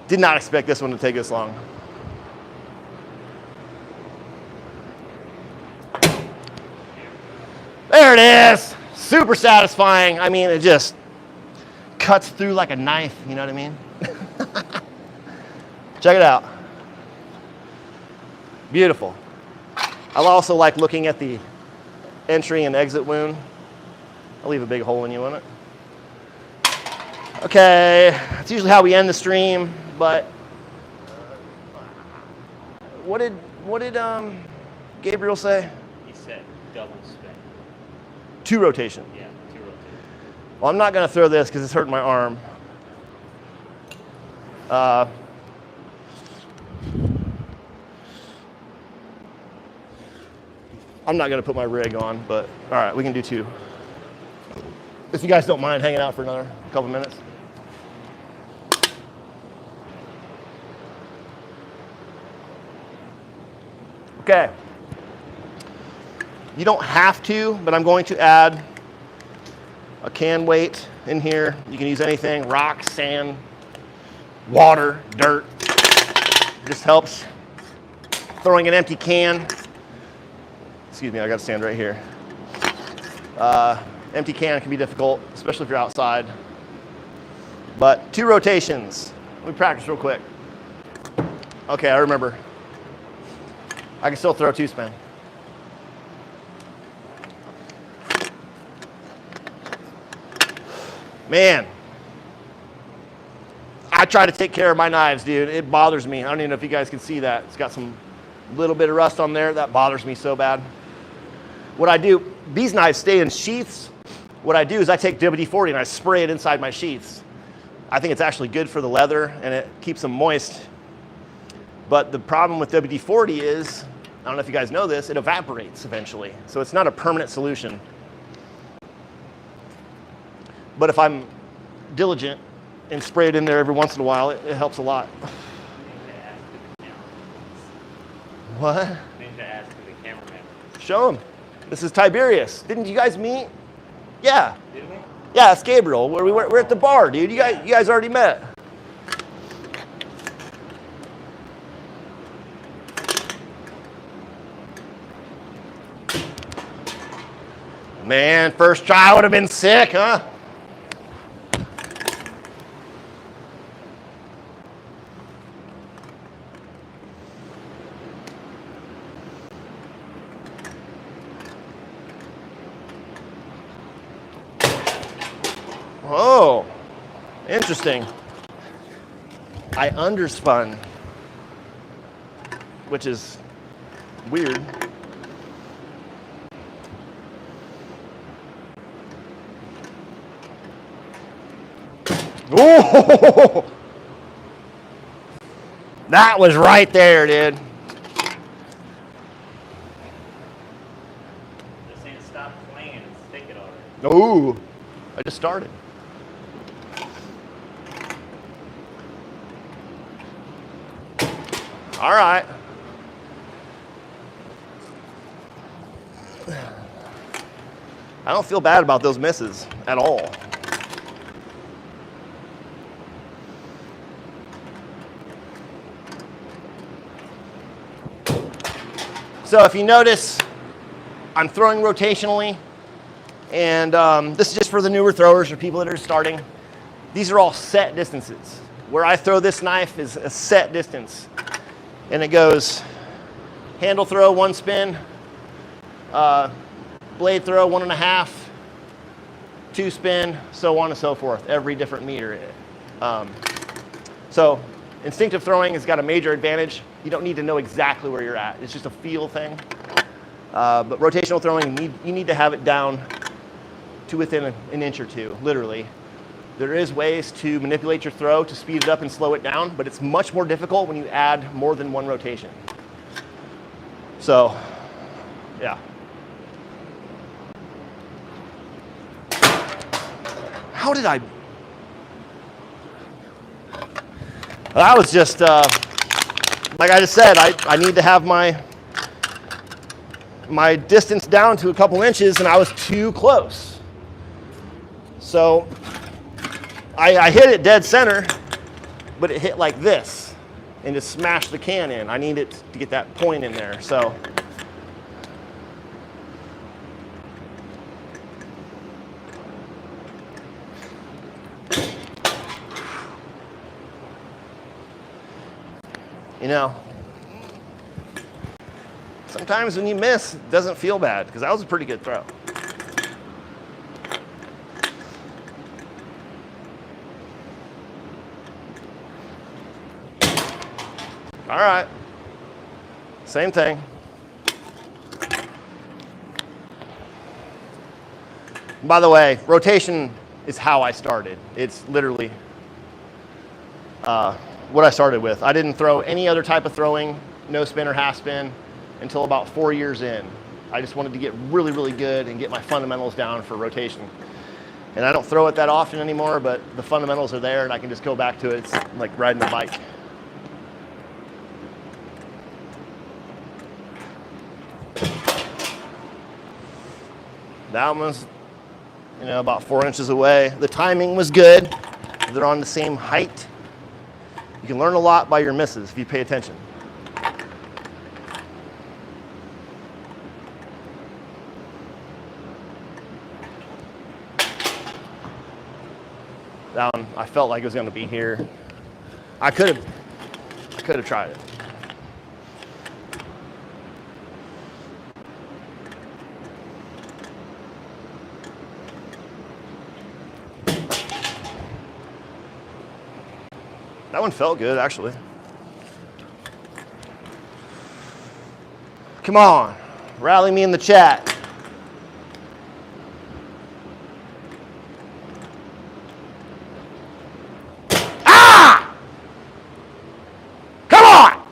A: Did not expect this one to take this long. There it is! Super satisfying. I mean, it just cuts through like a knife, you know what I mean? Check it out. Beautiful. I also like looking at the entry and exit wound. I'll leave a big hole in you, won't it? Okay, that's usually how we end the stream, but what did Gabriel say?
B: He said double spin.
A: 2 rotation.
B: Yeah, 2 rotations.
A: Well, I'm not gonna throw this because it's hurting my arm. I'm not gonna put my rig on, but all right, we can do 2. If you guys don't mind hanging out for another couple minutes. Okay. You don't have to, but I'm going to add a can weight in here. You can use anything, rock, sand, water, dirt. It just helps. Throwing an empty can. Excuse me, I gotta stand right here. Empty can can be difficult, especially if you're outside. But 2 rotations. Let me practice real quick. Okay, I remember. I can still throw 2 spin. Man, I try to take care of my knives, dude. It bothers me. I don't even know if you guys can see that. It's got some little bit of rust on there. That bothers me so bad. What I do, these knives stay in sheaths. What I do is I take WD-40 and I spray it inside my sheaths. I think it's actually good for the leather and it keeps them moist. But the problem with WD-40 is, I don't know if you guys know this, it evaporates eventually. So it's not a permanent solution. But if I'm diligent and spray it in there every once in a while, it helps a lot. What?
B: I need to ask the cameraman.
A: Show him. This is Tiberius. Didn't you guys meet? Yeah.
B: Did we?
A: Yeah, it's Gabriel. We're at the bar, dude. You guys already met. Man, first try would have been sick, huh? Oh, interesting. I underspun, which is weird. Oh, that was right there, dude.
B: They're saying stop playing and stick it already.
A: Oh, I just started. All right. I don't feel bad about those misses at all. So if you notice, I'm throwing rotationally, and this is just for the newer throwers or people that are starting. These are all set distances. Where I throw this knife is a set distance, and it goes handle throw, 1 spin, blade throw, 1.5, 2 spin, so on and so forth, every different meter. So instinctive throwing has got a major advantage. You don't need to know exactly where you're at. It's just a feel thing. But rotational throwing, you need to have it down to within an inch or two, literally. There is ways to manipulate your throw to speed it up and slow it down, but it's much more difficult when you add more than 1 rotation. So, yeah. How did I? That was just, like I just said, I need to have my distance down to a couple inches, and I was too close. So I hit it dead center, but it hit like this and just smashed the can in. I need it to get that point in there. So you know, sometimes when you miss, it doesn't feel bad, because that was a pretty good throw. All right, same thing. By the way, rotation is how I started. It's literally what I started with. I didn't throw any other type of throwing, no spin or half spin, until about 4 years in. I just wanted to get really, really good and get my fundamentals down for rotation. And I don't throw it that often anymore, but the fundamentals are there and I can just go back to it. It's like riding a bike. That one was, you know, about 4 inches away. The timing was good. They're on the same height. You can learn a lot by your misses if you pay attention. That one, I felt like it was going to be here. I could have tried it. That one felt good, actually. Come on, rally me in the chat. Ah! Come on!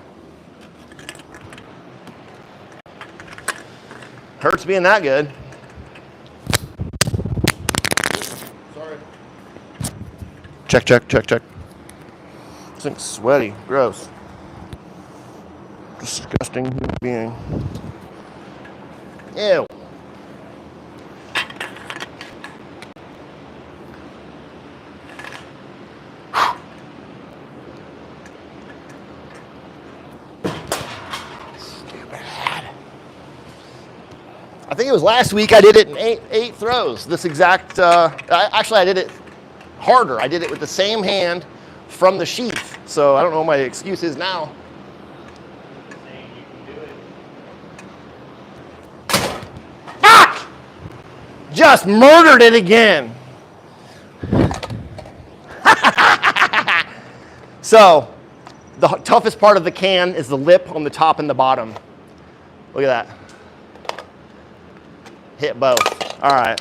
A: Hurts being that good. Sorry. Check, check, check, check. This thing's sweaty, gross. Disgusting human being. Ew. Stupid. I think it was last week I did it in eight throws. This exact, actually I did it harder. I did it with the same hand from the sheath. So I don't know what my excuse is now. Fuck! Just murdered it again. So the toughest part of the can is the lip on the top and the bottom. Look at that. Hit both. All right.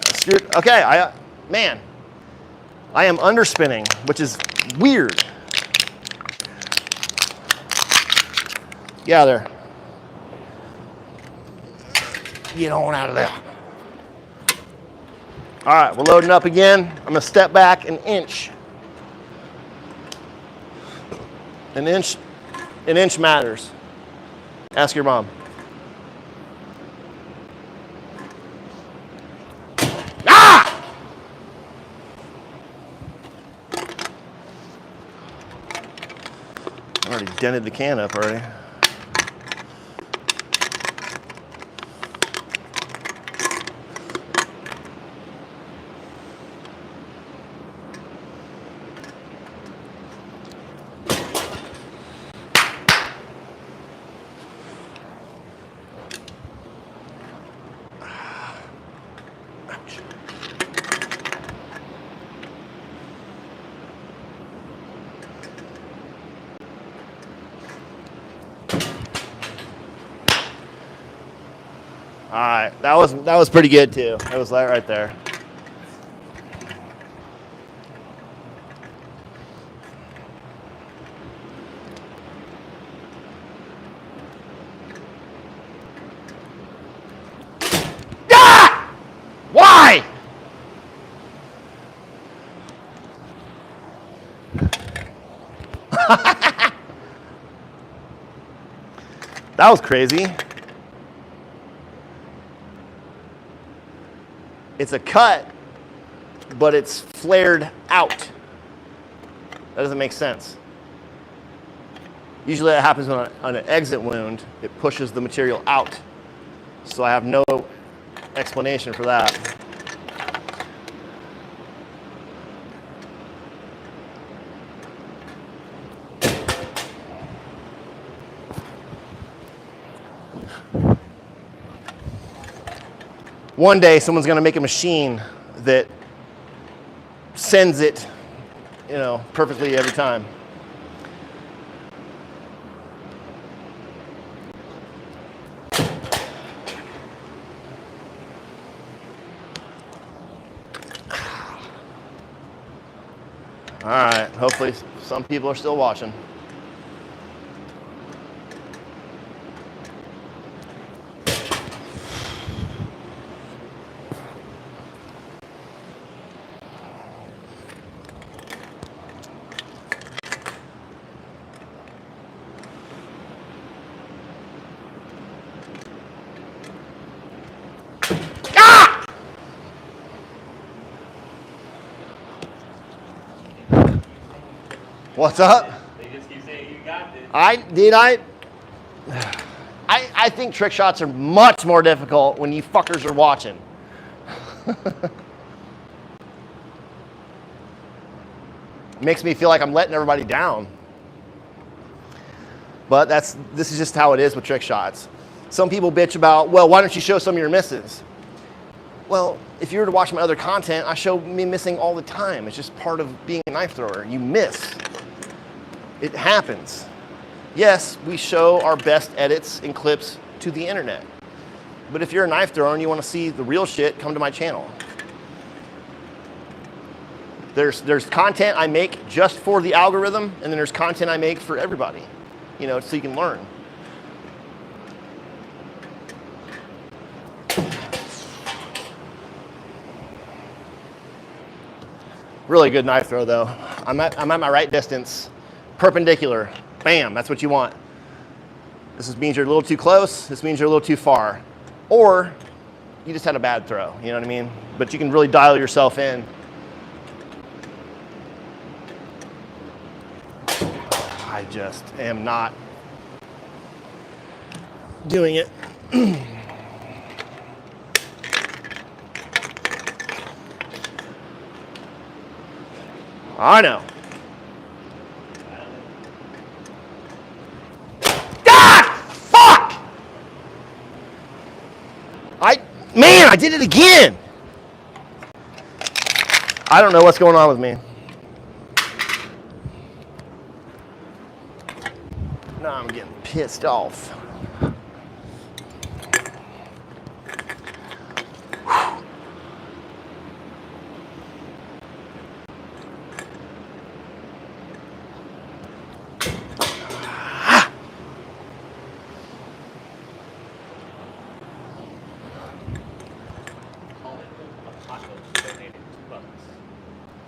A: Okay, man, I am underspinning, which is weird. Get out of there. Get on out of there. All right, we're loading up again. I'm gonna step back an inch. An inch matters. Ask your mom. Ah! I already dented the can up already. All right, that was pretty good too. That was right there. Ah! Why? That was crazy. It's a cut, but it's flared out. That doesn't make sense. Usually that happens on an exit wound. It pushes the material out. So I have no explanation for that. One day someone's gonna make a machine that sends it, you know, perfectly every time. All right, hopefully some people are still watching. What's up?
B: They just keep saying you got this.
A: I think trick shots are much more difficult when you fuckers are watching. Makes me feel like I'm letting everybody down. But this is just how it is with trick shots. Some people bitch about, well, why don't you show some of your misses? Well, if you were to watch my other content, I show me missing all the time. It's just part of being a knife thrower. You miss. It happens. Yes, we show our best edits and clips to the internet. But if you're a knife thrower and you want to see the real shit, come to my channel. There's content I make just for the algorithm, and then there's content I make for everybody, you know, so you can learn. Really good knife throw though. I'm at my right distance, perpendicular. Bam, that's what you want. This means you're a little too close. This means you're a little too far. Or you just had a bad throw, you know what I mean? But you can really dial yourself in. I just am not doing it. I know. Ah! Fuck! Man, I did it again. I don't know what's going on with me. Now I'm getting pissed off.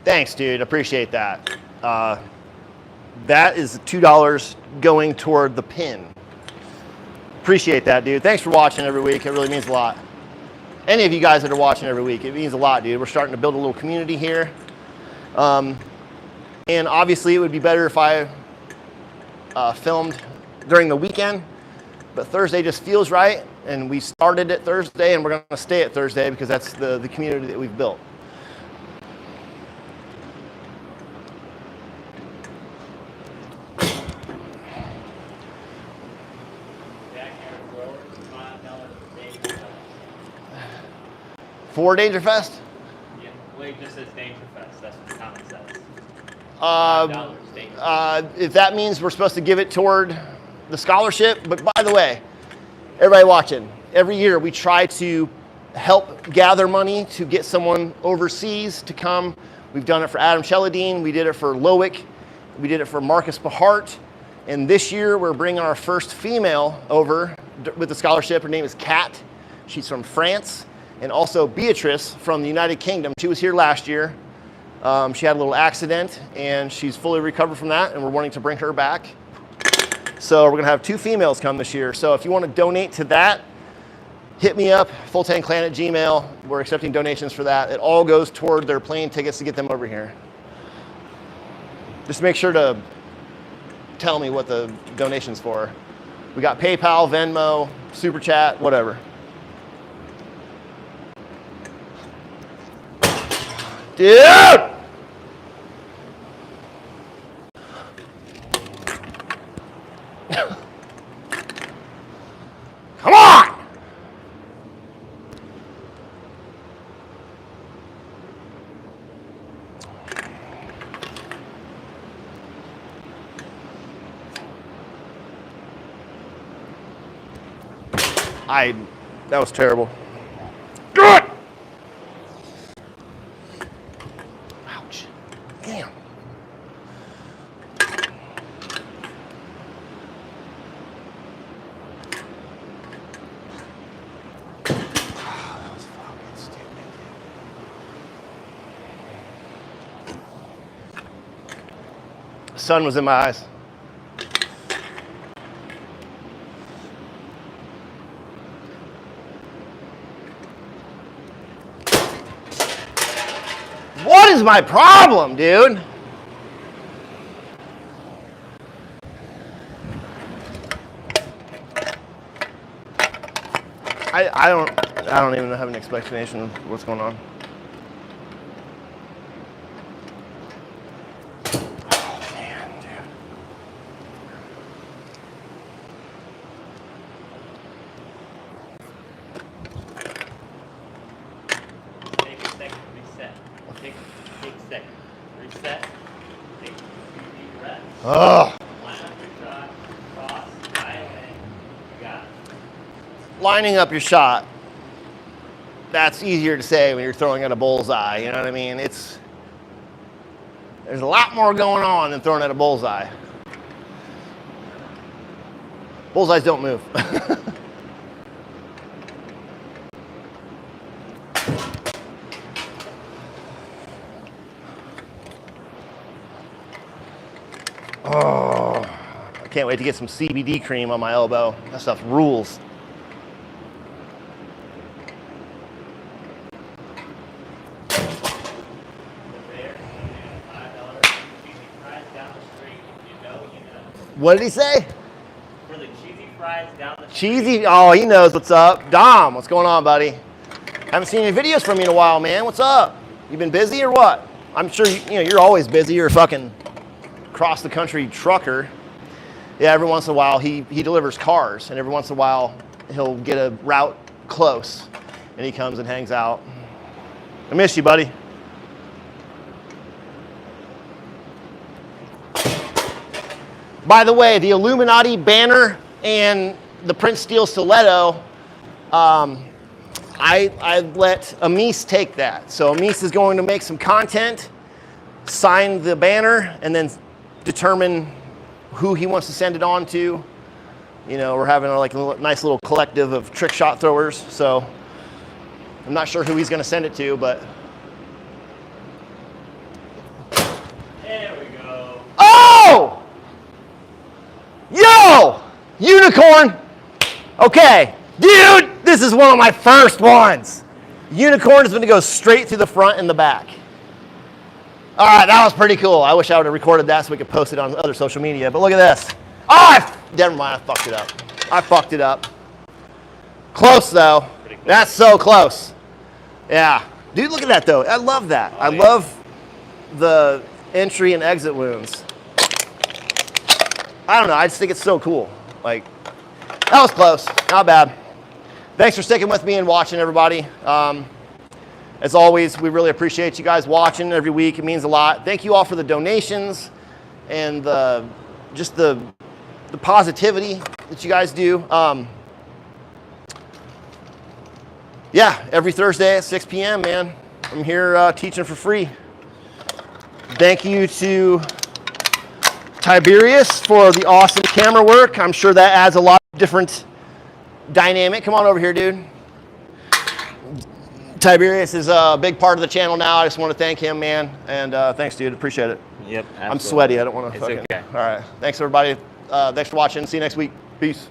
A: Thanks, dude. Appreciate that. That is $2 going toward the pin. Appreciate that, dude. Thanks for watching every week. It really means a lot. Any of you guys that are watching every week, it means a lot, dude. We're starting to build a little community here. And obviously, it would be better if I filmed during the weekend, but Thursday just feels right, and we started at Thursday, and we're going to stay at Thursday because that's the community that we've built. For Dangerfest?
B: Yeah, well, it just says Dangerfest. That's what the comment says.
A: If that means we're supposed to give it toward the scholarship, but by the way, everybody watching, every year we try to help gather money to get someone overseas to come. We've done it for Adam Sheladine, we did it for Loic, we did it for Marcus Behart, and this year we're bringing our first female over with the scholarship. Her name is Kat. She's from France. And also Beatrice from the United Kingdom. She was here last year. She had a little accident and she's fully recovered from that, and we're wanting to bring her back. So we're gonna have 2 females come this year. So if you wanna donate to that, hit me up, fulltankclan at Gmail. We're accepting donations for that. It all goes toward their plane tickets to get them over here. Just make sure to tell me what the donation's for. We got PayPal, Venmo, Super Chat, whatever. Dude! Come on! That was terrible. Good! Ouch. Damn. The sun was in my eyes. What is my problem, dude? I don't even have an explanation of what's going on. Oh man, dude.
B: Take a second, reset. Take a second, reset. Take 2 deep breaths.
A: Ugh.
B: Line up your shot, cross, dial in. You got it.
A: Lining up your shot. That's easier to say when you're throwing at a bullseye, you know what I mean? There's a lot more going on than throwing at a bullseye. Bullseyes don't move. Oh, I can't wait to get some CBD cream on my elbow. That stuff rules. What did he say?
B: For the cheesy fries down the street.
A: Cheesy? Oh, he knows what's up. Dom, what's going on, buddy? Haven't seen any videos from you in a while, man. What's up? You been busy or what? I'm sure you're always busy. You're a fucking cross the country trucker. Yeah, every once in a while he delivers cars, and every once in a while he'll get a route close, and he comes and hangs out. I miss you, buddy. By the way, the Illuminati banner and the Prince Steel stiletto, I let Amis take that. So Amis is going to make some content, sign the banner, and then determine who he wants to send it on to. You know, we're having like a nice little collective of trick shot throwers. So I'm not sure who he's going to send it to, but.
B: There we go.
A: Oh! Yo! Unicorn! Okay, dude, this is one of my first ones. Unicorn is going to go straight through the front and the back. All right, that was pretty cool. I wish I would have recorded that so we could post it on other social media, but look at this. Oh, never mind, I fucked it up. I fucked it up. Close though. That's so close. Yeah. Dude, look at that though. I love that. I love the entry and exit wounds. I don't know, I just think it's so cool. Like, that was close, not bad. Thanks for sticking with me and watching, everybody. As always, we really appreciate you guys watching every week. It means a lot. Thank you all for the donations and just the positivity that you guys do. Yeah, every Thursday at 6 p.m., man. I'm here teaching for free. Thank you to Tiberius for the awesome camera work. I'm sure that adds a lot of different dynamic. Come on over here, dude. Tiberius is a big part of the channel now. I just want to thank him, man. And thanks, dude. Appreciate it.
B: Yep, absolutely.
A: I'm sweaty. I don't want to
B: It's okay.
A: All right. Thanks, everybody. Thanks for watching. See you next week. Peace.